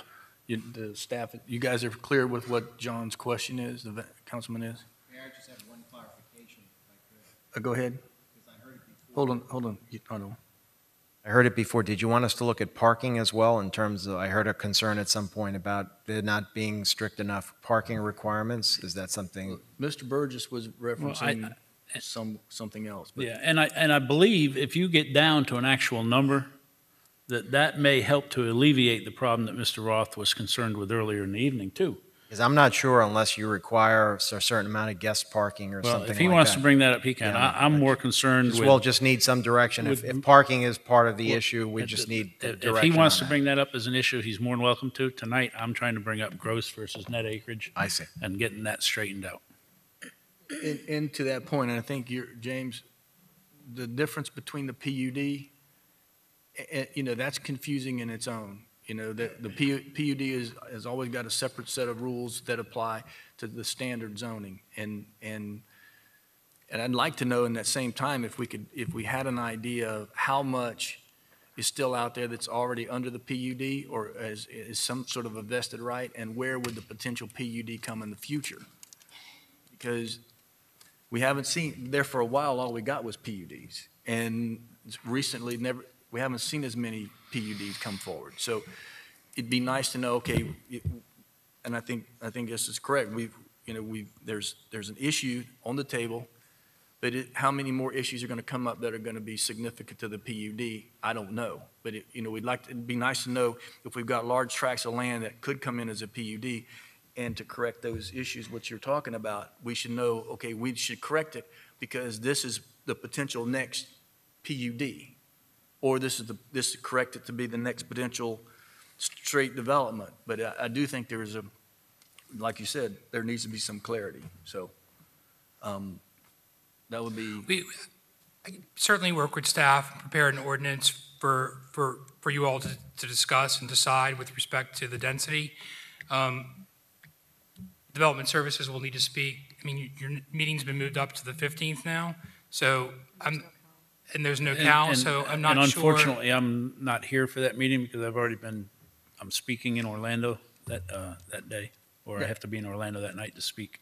The staff, you guys are clear with what John's question is, the councilman is? May I just have one clarification, if I could? Go ahead. Because I heard it before. Hold on. Oh, no. I heard it before. Did you want us to look at parking as well in terms of, I heard a concern at some point about there not being strict enough parking requirements? Is that something? Mr. Burgess was referencing something else. But. Yeah, and I believe if you get down to an actual number, that may help to alleviate the problem that Mr. Roth was concerned with earlier in the evening, too. Because I'm not sure unless you require a certain amount of guest parking or something like that. If he wants to bring that up, he can. Yeah. I'm more concerned with. We'll just need some direction. If parking is part of the issue, we just need direction. If he wants to bring that up as an issue, he's more than welcome to. Tonight, I'm trying to bring up gross versus net acreage. I see. And getting that straightened out. And to that point, and I think James, the difference between the PUD, that's confusing in its own. That the PUD has always got a separate set of rules that apply to the standard zoning. And And I'd like to know in that same time if we had an idea of how much is still out there that's already under the PUD or is some sort of a vested right, and where would the potential PUD come in the future? Because we haven't seen, there for a while, all we got was PUDs. And recently, we haven't seen as many PUDs come forward. So it'd be nice to know, okay, and I think this is correct. There's an issue on the table, but how many more issues are going to come up that are going to be significant to the PUD? I don't know. But it'd be nice to know if we've got large tracts of land that could come in as a PUD, and to correct those issues, what you're talking about, we should know, okay, we should correct it because this is the potential next PUD, or this is correct it to be the next potential straight development. But I do think there is like you said, there needs to be some clarity. So that would be. I can certainly work with staff and prepare an ordinance for you all to discuss and decide with respect to the density. Development Services will need to speak. I mean, your meeting's been moved up to the 15th now, so and there's no Cal, so I'm not sure. Unfortunately, I'm not here for that meeting because I'm speaking in Orlando that day, or I have to be in Orlando that night to speak.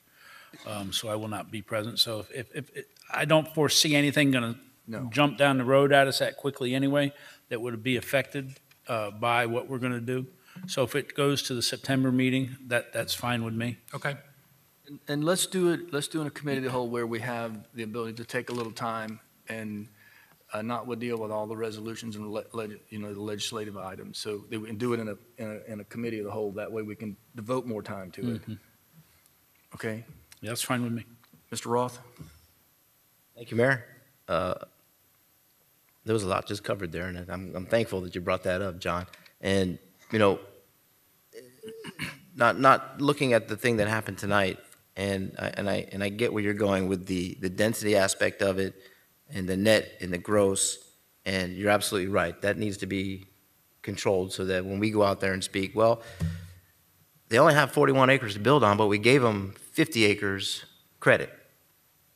So I will not be present. So if I don't foresee anything going to jump down the road at us that quickly anyway, that would be affected by what we're going to do. So if it goes to the September meeting, that's fine with me. Okay. And let's do it in a committee of the whole where we have the ability to take a little time and not deal with all the resolutions and the legislative items. So that we can do it in a committee of the whole. That way we can devote more time to it. Okay. Yeah, that's fine with me. Mr. Roth? Thank you, Mayor. There was a lot just covered there, and I'm thankful that you brought that up, John. And, not looking at the thing that happened tonight, and I get where you're going with the density aspect of it and the net and the gross, and you're absolutely right. That needs to be controlled so that when we go out there and speak, well, they only have 41 acres to build on, but we gave them 50 acres credit.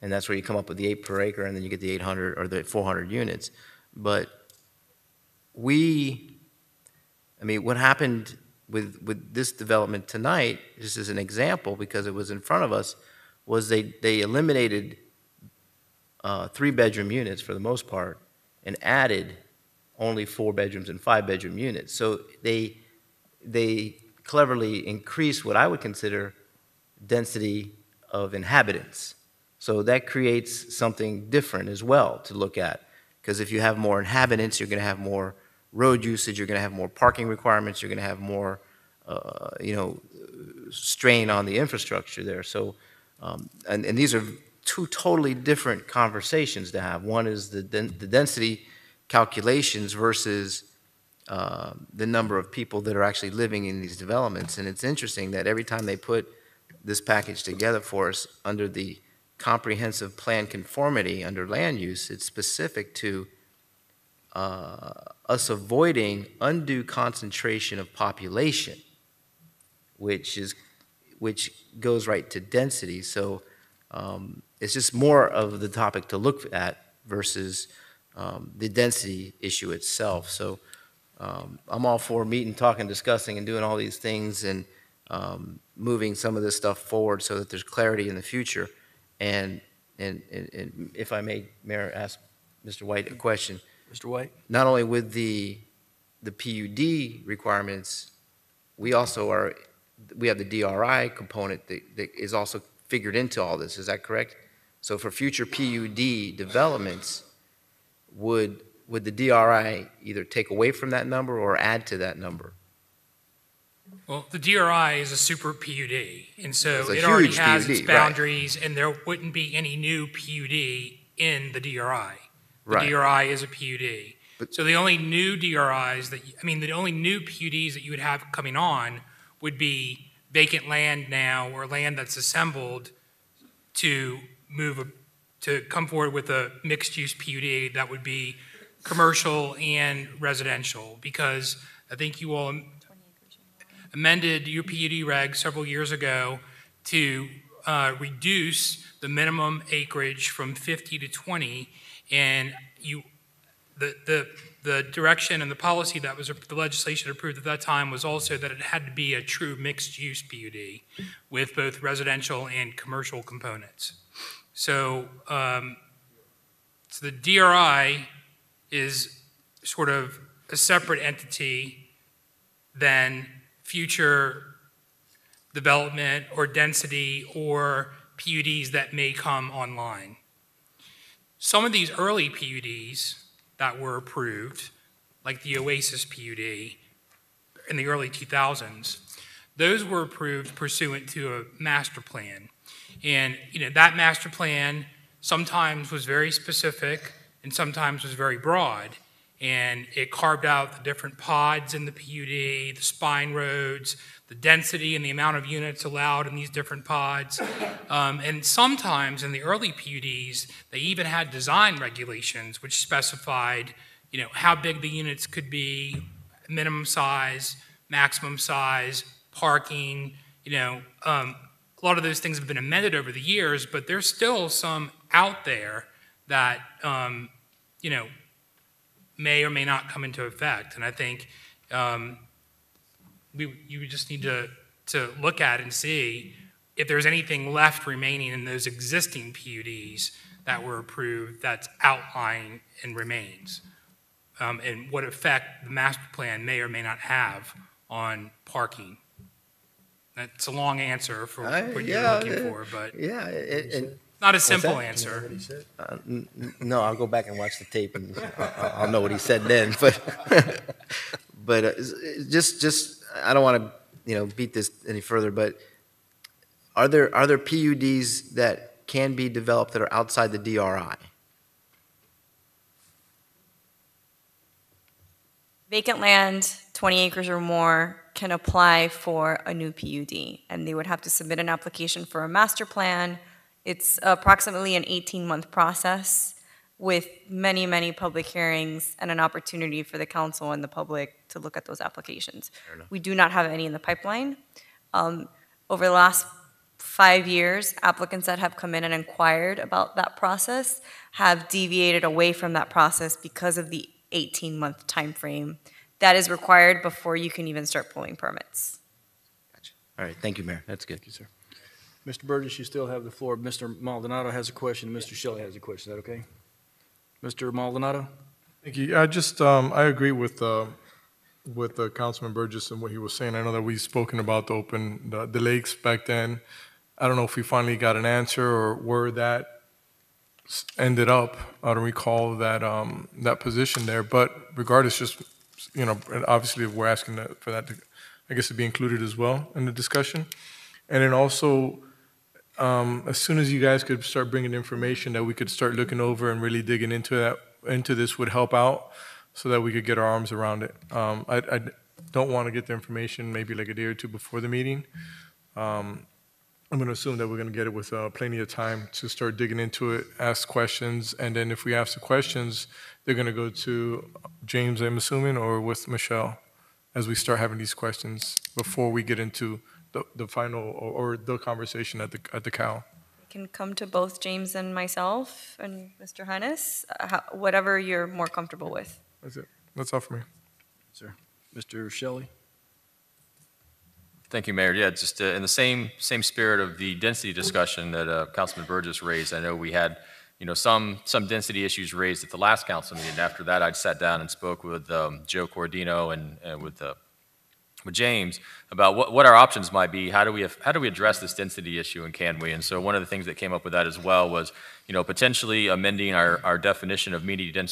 And that's where you come up with the 8 per acre, and then you get the 800 or the 400 units. But what happened with this development tonight, just as an example, because it was in front of us, was they eliminated 3-bedroom units for the most part and added only 4 bedrooms and 5-bedroom units. So they cleverly increased what I would consider density of inhabitants. So that creates something different as well to look at. Because if you have more inhabitants, you're going to have more road usage, you're going to have more parking requirements, you're going to have more, strain on the infrastructure there. So, and these are two totally different conversations to have. One is the density calculations versus the number of people that are actually living in these developments. And it's interesting that every time they put this package together for us under the comprehensive plan conformity under land use, it's specific to us avoiding undue concentration of population, which goes right to density. So it's just more of the topic to look at versus the density issue itself. So I'm all for meeting, talking, discussing, and doing all these things and moving some of this stuff forward so that there's clarity in the future. And if I may, Mayor, ask Mr. White a question. Mr. White? Not only with the PUD requirements, we have the DRI component that is also figured into all this. Is that correct? So for future PUD developments, would the DRI either take away from that number or add to that number? Well, the DRI is a super PUD, and so It's a it already huge has PUD, its boundaries, and there wouldn't be any new PUD in the DRI. The Right. DRI is a PUD. So the only new DRIs the only new PUDs that you would have coming on would be vacant land now or land that's assembled to come forward with a mixed-use PUD that would be commercial and residential, because I think you all amended your PUD reg several years ago to reduce the minimum acreage from 50 to 20, and the direction and the policy that was the legislation approved at that time was also that it had to be a true mixed-use PUD with both residential and commercial components. So, so the DRI is sort of a separate entity than future development or density or PUDs that may come online. Some of these early PUDs that were approved, like the OASIS PUD in the early 2000s, those were approved pursuant to a master plan. And that master plan sometimes was very specific and sometimes was very broad. And it carved out the different pods in the PUD, the spine roads, the density and the amount of units allowed in these different pods. And sometimes in the early PUDs, they even had design regulations which specified, how big the units could be, minimum size, maximum size, parking, a lot of those things have been amended over the years, but there's still some out there that, may or may not come into effect. And I think you just need to look at and see if there's anything left remaining in those existing PUDs that were approved that's outlying and remains, and what effect the master plan may or may not have on parking. That's a long answer for what you're looking for, but not a simple answer. No, I'll go back and watch the tape, and I'll know what he said then. But just I don't want to beat this any further. But are there PUDs that can be developed that are outside the DRI? Vacant land, 20 acres or more, can apply for a new PUD, and they would have to submit an application for a master plan. It's approximately an 18-month process with many, many public hearings and an opportunity for the council and the public to look at those applications. We do not have any in the pipeline. Over the last 5 years, applicants that have come in and inquired about that process have deviated away from that process because of the 18-month time frame that is required before you can even start pulling permits. Gotcha. All right, thank you, Mayor. That's good. Thank you, sir. Mr. Burgess, you still have the floor. Mr. Maldonado has a question. Mr. Shelley has a question. Is that okay? Mr. Maldonado? Thank you. I agree with Councilman Burgess and what he was saying. I know that we've spoken about the lakes back then. I don't know if we finally got an answer or where that ended up. I don't recall that position there. But regardless, just obviously we're asking for that to be included as well in the discussion. And then also, as soon as you guys could start bringing information that we could start looking over and really digging into this would help out so that we could get our arms around it. I don't want to get the information maybe like a day or two before the meeting. I'm going to assume that we're going to get it with plenty of time to start digging into it, ask questions, and then if we ask the questions, they're going to go to James, I'm assuming, or with Michelle as we start having these questions before we get into the final or the conversation at the CAL. It can come to both James and myself and Mr. Hannes, whatever you're more comfortable with. That's it. That's all for me. Sir. Mr. Shelley? Thank you, Mayor. Yeah, just in the same spirit of the density discussion that Councilman Burgess raised, I know we had some density issues raised at the last council meeting. After that, I sat down and spoke with Joe Cordino and with James about what our options might be. How do we address this density issue, and can we? And so one of the things that came up with that as well was potentially amending our definition of median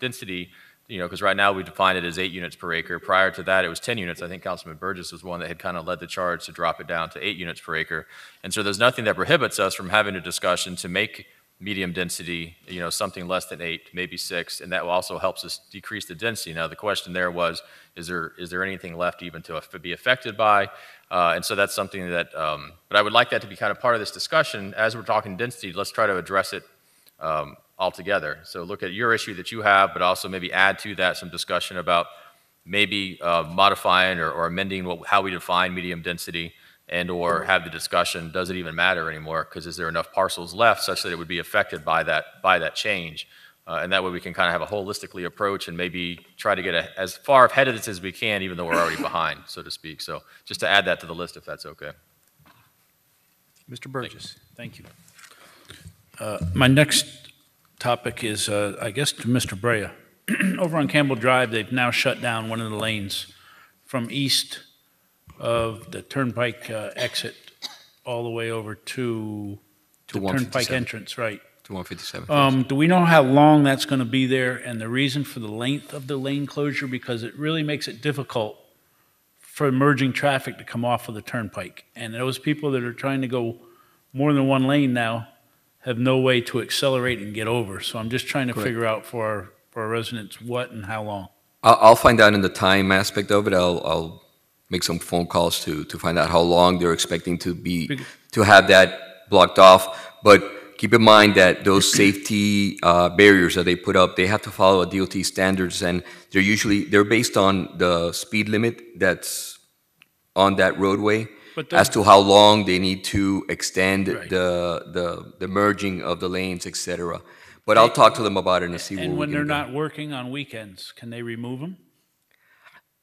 density. Because right now we define it as 8 units per acre. Prior to that, it was 10 units. I think Councilman Burgess was one that had kind of led the charge to drop it down to 8 units per acre. And so there's nothing that prohibits us from having a discussion to make medium density, something less than 8, maybe 6, and that also helps us decrease the density. Now, the question there was, is there anything left even to be affected by? And so that's something that, but I would like that to be kind of part of this discussion. As we're talking density, let's try to address it altogether. So look at your issue that you have, but also maybe add to that some discussion about maybe modifying or amending how we define medium density, and/or have the discussion, does it even matter anymore? Because is there enough parcels left such that it would be affected by that change? And that way we can kind of have a holistically approach and maybe try to get as far ahead of this as we can, even though we're already behind, so to speak. So just to add that to the list, if that's okay. Mr. Burgess. Thank you. My next topic is, I guess, to Mr. Brea. Over on Campbell Drive, they've now shut down one of the lanes from east of the Turnpike exit all the way over to the Turnpike entrance, right? To 157. Do we know how long that's going to be there and the reason for the length of the lane closure? Because it really makes it difficult for emerging traffic to come off of the Turnpike. And those people that are trying to go more than one lane now have no way to accelerate and get over. So I'm just trying to figure out for our residents what and how long. I'll find out in the time aspect of it. I'll make some phone calls to find out how long they're expecting to have that blocked off. But keep in mind that those safety barriers that they put up, they have to follow DOT standards, and they're based on the speed limit that's on that roadway as to how long they need to extend the merging of the lanes, etc. But I'll talk to them about it and see where we can go. And when they're not working on weekends, can they remove them?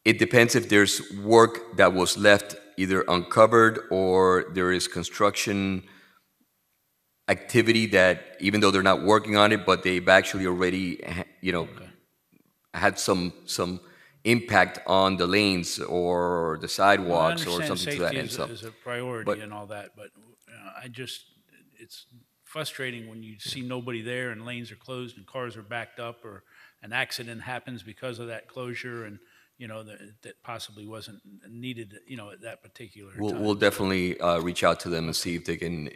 It depends if there's work that was left either uncovered or there is construction activity that, even though they're not working on it, but they've actually already, had some impact on the lanes or the sidewalks or something to that end. Safety is a priority and all that, but it's frustrating when you see nobody there and lanes are closed and cars are backed up, or an accident happens because of that closure, and that possibly wasn't needed, at that particular time. We'll definitely reach out to them and see if they can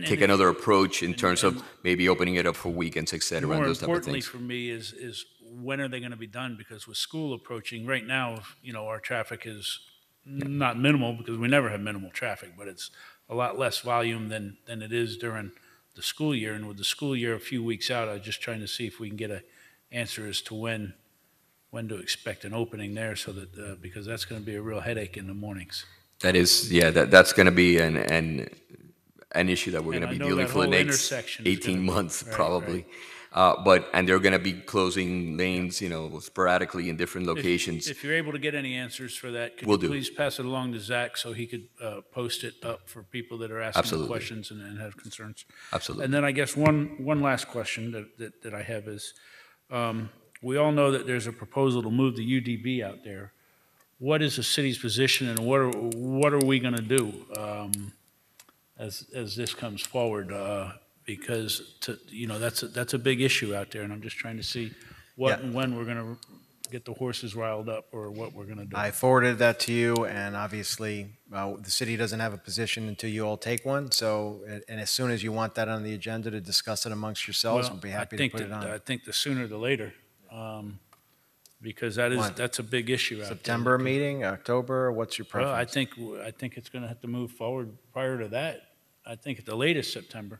take another approach in terms of maybe opening it up for weekends, et cetera, and those type of More importantly things. for me is when are they going to be done? Because with school approaching, right now, our traffic is not minimal, because we never have minimal traffic, but it's a lot less volume than it is during the school year. And with the school year a few weeks out, I was just trying to see if we can get an answer as to when to expect an opening there, so that because that's going to be a real headache in the mornings. That is, that's going to be an issue that we're going to be dealing for the next 18 months, probably. And they're going to be closing lanes, sporadically in different locations. If you're able to get any answers for that, could Will you do. please pass it along to Zach so he could post it up for people that are asking Absolutely. questions and have concerns? Absolutely. And then I guess one last question that I have is, we all know that there's a proposal to move the UDB out there. What is the city's position, and what are we going to do as this comes forward? Because that's a big issue out there, and I'm just trying to see what and when we're going to get the horses riled up, or what we're going to do. I forwarded that to you, and obviously, the city doesn't have a position until you all take one. So, and as soon as you want that on the agenda to discuss it amongst yourselves, we'll be happy to put it on. I think the sooner the later, because that's a big issue out there. September meeting, October, what's your preference? Well, I think it's going to have to move forward prior to that. I think at the latest September.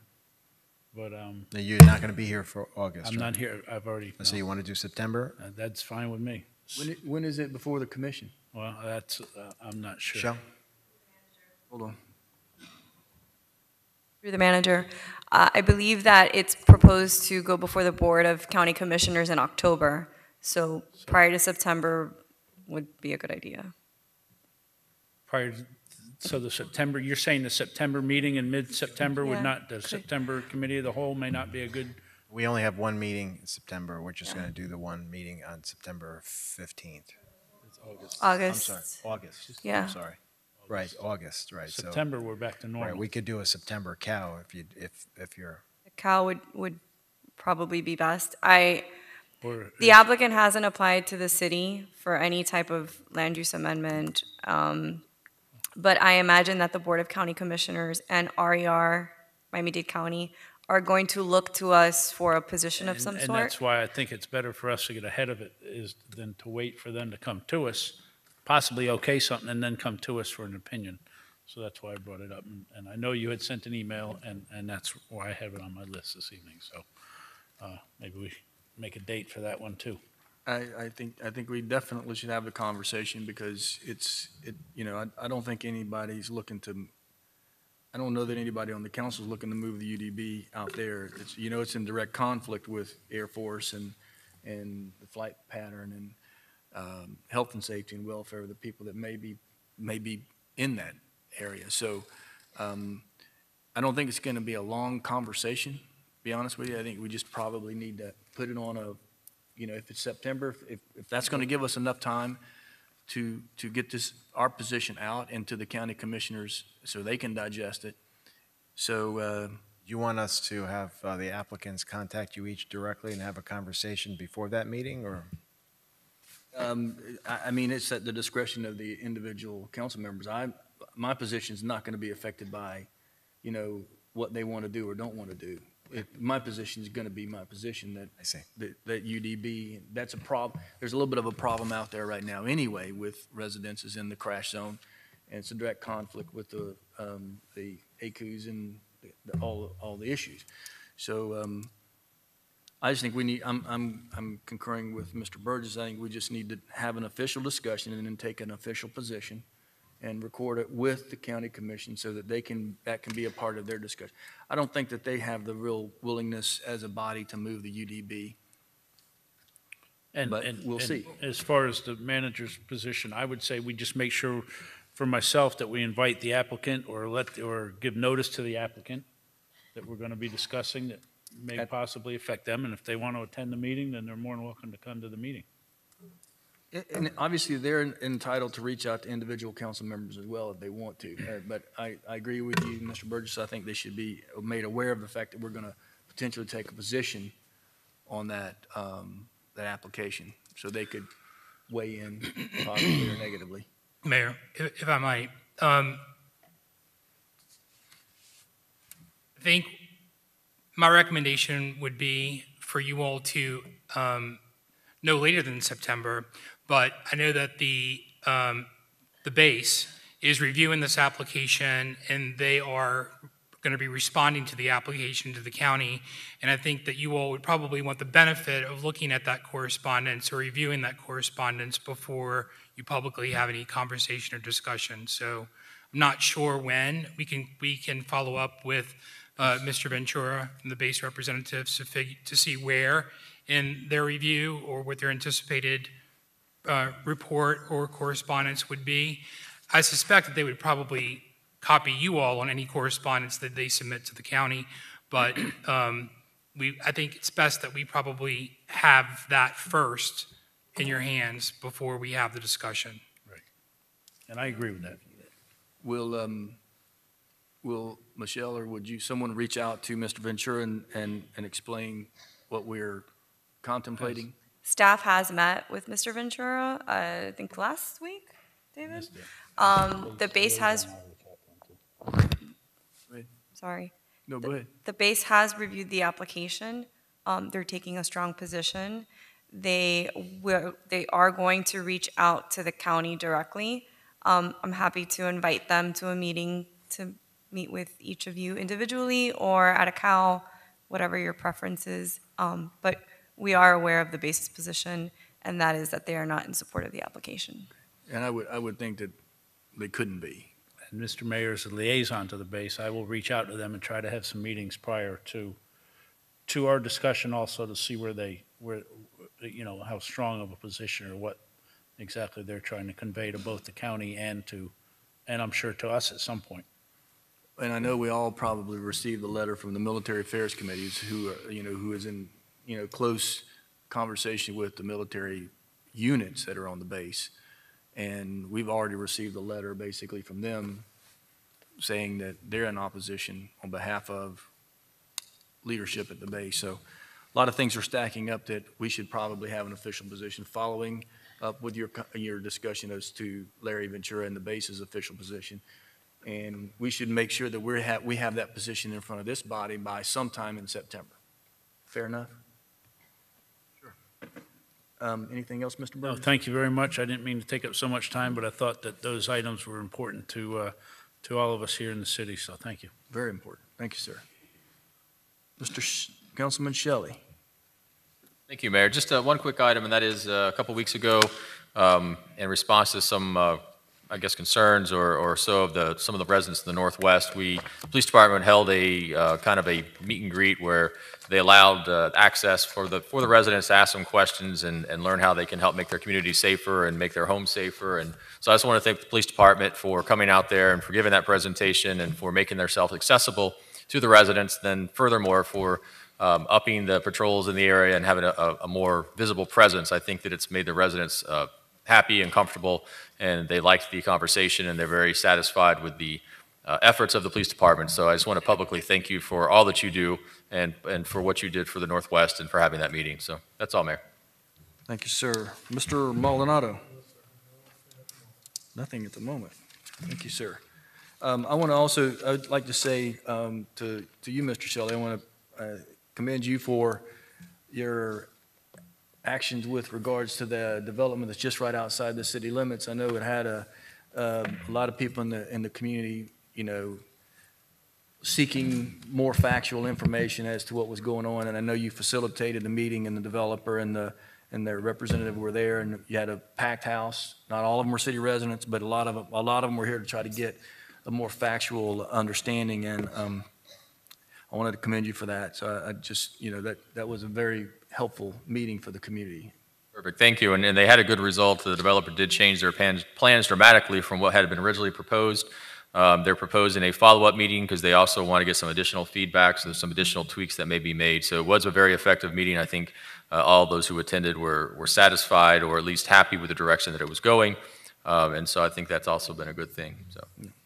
But you're not going to be here for August. I'm not here. I've already. So you want to do September? That's fine with me. When is it before the commission? Well, that's I'm not sure. Michelle? Hold on. Through the manager, I believe that it's proposed to go before the Board of County Commissioners in October. So prior to September would be a good idea. So the September, you're saying the September meeting in mid-September would Yeah, not, the September Committee of the Whole may not be a good? We only have one meeting in September. We're just going to do the one meeting on September 15th. It's August. August. I'm sorry, August. Yeah. I'm sorry. Right, August, right. So- September, we're back to normal. Right, we could do a September cow if you're. The cow would probably be best. The applicant hasn't applied to the city for any type of land use amendment. But I imagine that the Board of County Commissioners and RER, Miami-Dade County, are going to look to us for a position of some And sort. that's why I think it's better for us to get ahead of it than to wait for them to come to us, possibly okay something, and then come to us for an opinion. So that's why I brought it up. And I know you had sent an email, and that's why I have it on my list this evening. So maybe we make a date for that one too. I think we definitely should have the conversation because I don't think anybody's looking to, I don't know that anybody on the council is looking to move the UDB out there. It's in direct conflict with Air Force and the flight pattern and health and safety and welfare of the people that may be in that area. So I don't think it's going to be a long conversation, to be honest with you. I think we just probably need to put it on if it's September, if that's going to give us enough time to get our position out and to the county commissioners so they can digest it. So You want us to have the applicants contact you each directly and have a conversation before that meeting, or? It's at the discretion of the individual council members. My position is not going to be affected by, what they want to do or don't want to do. My position is going to be my position that I see. that UDB, that's a problem. There's a little bit of a problem out there right now anyway with residences in the crash zone, and it's a direct conflict with the ACUs and all the issues. So I just think we need. I'm concurring with Mr. Burgess. I think we just need to have an official discussion and then take an official position and record it with the county commission so that that can be a part of their discussion. I don't think that they have the real willingness as a body to move the UDB. But we'll see. As far as the manager's position, I would say we just make sure for myself that we invite the applicant or give notice to the applicant that we're going to be discussing that may possibly affect them. And if they want to attend the meeting, then they're more than welcome to come to the meeting. And obviously, they're entitled to reach out to individual council members as well if they want to. But I agree with you, Mr. Burgess. I think they should be made aware of the fact that we're going to potentially take a position on that application, so they could weigh in positively or negatively. Mayor, if I might, I think my recommendation would be for you all to no later than September, but I know that the base is reviewing this application and they are going to be responding to the application to the county. And I think that you all would probably want the benefit of looking at that correspondence or reviewing that correspondence before you publicly have any conversation or discussion. So I'm not sure when we can follow up with Mr. Ventura and the base representatives to see where in their review or what their anticipated report or correspondence would be. I suspect that they would probably copy you all on any correspondence that they submit to the county, but I think it's best that we probably have that first in your hands before we have the discussion. Right. And I agree with that. Will Michelle or would someone reach out to Mr. Ventura and explain what we're contemplating? Staff has met with Mr. Ventura, I think last week, David? The base has, sorry. No, go ahead. The base has reviewed the application. They're taking a strong position. They are going to reach out to the county directly. I'm happy to invite them to a meeting to meet with each of you individually or at a COW, whatever your preference is. But we are aware of the base's position, and that is that they are not in support of the application. And I would think that they couldn't be. And Mr. Mayor is a liaison to the base. I will reach out to them and try to have some meetings prior to our discussion also to see where how strong of a position or what exactly they're trying to convey to both the county and I'm sure to us at some point. And I know we all probably received a letter from the military affairs committees who is in close conversation with the military units that are on the base. And we've already received a letter basically from them saying that they're in opposition on behalf of leadership at the base. So a lot of things are stacking up that we should probably have an official position following up with your discussion as to Larry Ventura and the base's official position. And we should make sure that we have that position in front of this body by sometime in September. Fair enough? Anything else, Mr. Burns? No, thank you very much. I didn't mean to take up so much time, but I thought that those items were important to all of us here in the city, so thank you. Very important. Thank you, sir. Councilman Shelley. Thank you, Mayor. Just one quick item, and that is a couple weeks ago, in response to some, I guess, concerns or so of some of the residents in the Northwest, the police department held a kind of a meet and greet where they allowed access for the residents to ask some questions and learn how they can help make their community safer and make their homes safer. And so I just want to thank the police department for coming out there and for giving that presentation and for making themselves accessible to the residents. Then furthermore, for upping the patrols in the area and having a more visible presence. I think that it's made the residents happy and comfortable, and they liked the conversation, and they're very satisfied with the efforts of the police department. So I just want to publicly thank you for all that you do and for what you did for the Northwest and for having that meeting. So that's all, Mayor. Thank you, sir. Mr. Maldonado? Nothing at the moment. Thank you, sir. I would like to say to you, Mr. Shelley, I want to commend you for your actions with regards to the development that's just right outside the city limits. I know it had a lot of people in the community, seeking more factual information as to what was going on, and I know you facilitated the meeting, and the developer and their representative were there, and you had a packed house. Not all of them were city residents, but a lot of them were here to try to get a more factual understanding, and I wanted to commend you for that. So I just, that was a very helpful meeting for the community. Perfect, thank you. And they had a good result. The developer did change their plans dramatically from what had been originally proposed. They're proposing a follow-up meeting because they also want to get some additional feedback, so there's some additional tweaks that may be made. So it was a very effective meeting. I think all those who attended were satisfied or at least happy with the direction that it was going. And so I think that's also been a good thing. So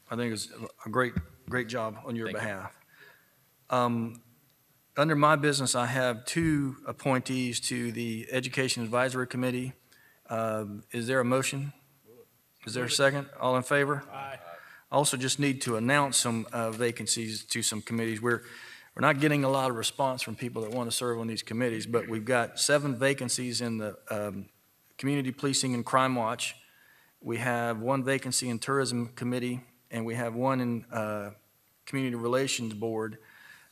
I think it's a great job on your behalf. Under my business, I have 2 appointees to the Education Advisory Committee. Is there a motion? Is there a second? All in favor? Aye. I also just need to announce some vacancies to some committees. We're not getting a lot of response from people that want to serve on these committees, but we've got 7 vacancies in the Community Policing and Crime Watch. We have 1 vacancy in Tourism Committee, and we have 1 in Community Relations Board.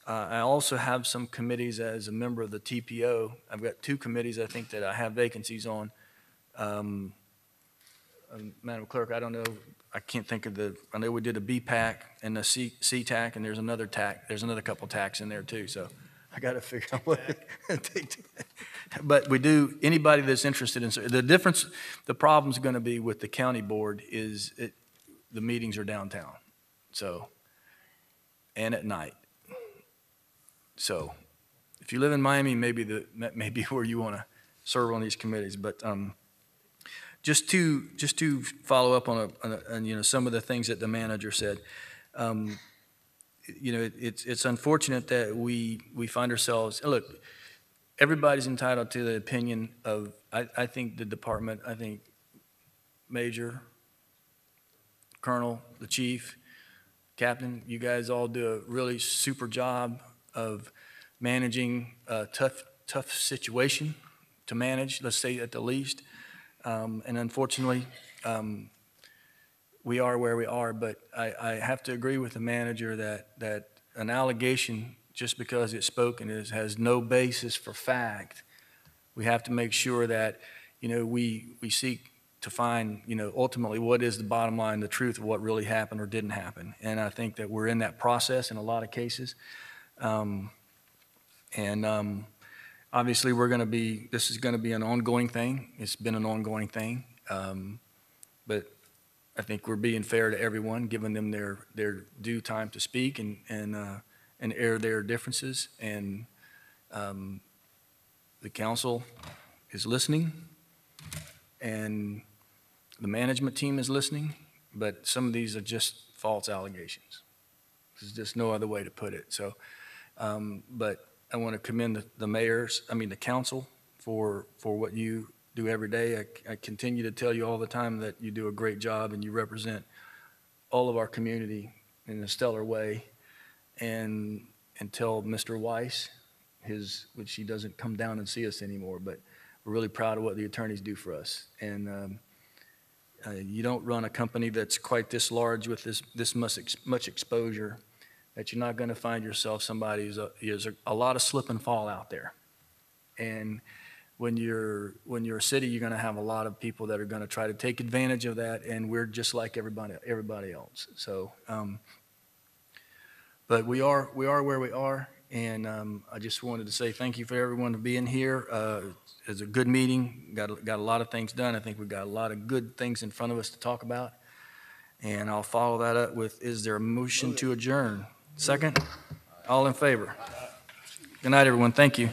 I also have some committees as a member of the TPO. I've got 2 committees I think that I have vacancies on. Madam Clerk, I don't know, I can't think of I know we did a BPAC and a CTAC, and there's another couple TACs in there too, so I got to figure out what to take. But we do, anybody that's interested in, the problem's going to be with the county board is the meetings are downtown, so, and at night. So if you live in Miami, maybe where you want to serve on these committees. But just to follow up on some of the things that the manager said. It's unfortunate that we find ourselves. Look, everybody's entitled to the opinion of. I think the department. I think Major, Colonel, the Chief, Captain. You guys all do a really super job of managing a tough situation to manage, let's say at the least. And unfortunately, we are where we are, but I have to agree with the manager that an allegation, just because it's spoken, has no basis for fact. We have to make sure that, we seek to find, ultimately what is the bottom line, the truth of what really happened or didn't happen. And I think that we're in that process in a lot of cases. Obviously this is going to be an ongoing thing. It's been an ongoing thing. But I think we're being fair to everyone, giving them their due time to speak and air their differences. And the council is listening, and the management team is listening, but some of these are just false allegations. There's just no other way to put it. So, but I want to commend the council for what you do every day. I continue to tell you all the time that you do a great job and you represent all of our community in a stellar way. And tell Mr. Weiss, which he doesn't come down and see us anymore, but we're really proud of what the attorneys do for us. And you don't run a company that's quite this large with this much exposure, that you're not going to find yourself somebody there's a lot of slip and fall out there. And when you're a city, you're going to have a lot of people that are going to try to take advantage of that, and we're just like everybody else. So, but we are where we are, and I just wanted to say thank you for everyone for being here. It's a good meeting. Got a lot of things done. I think we've got a lot of good things in front of us to talk about, and I'll follow that up with: is there a motion to adjourn? Second? All in favor? Good night, everyone. Thank you.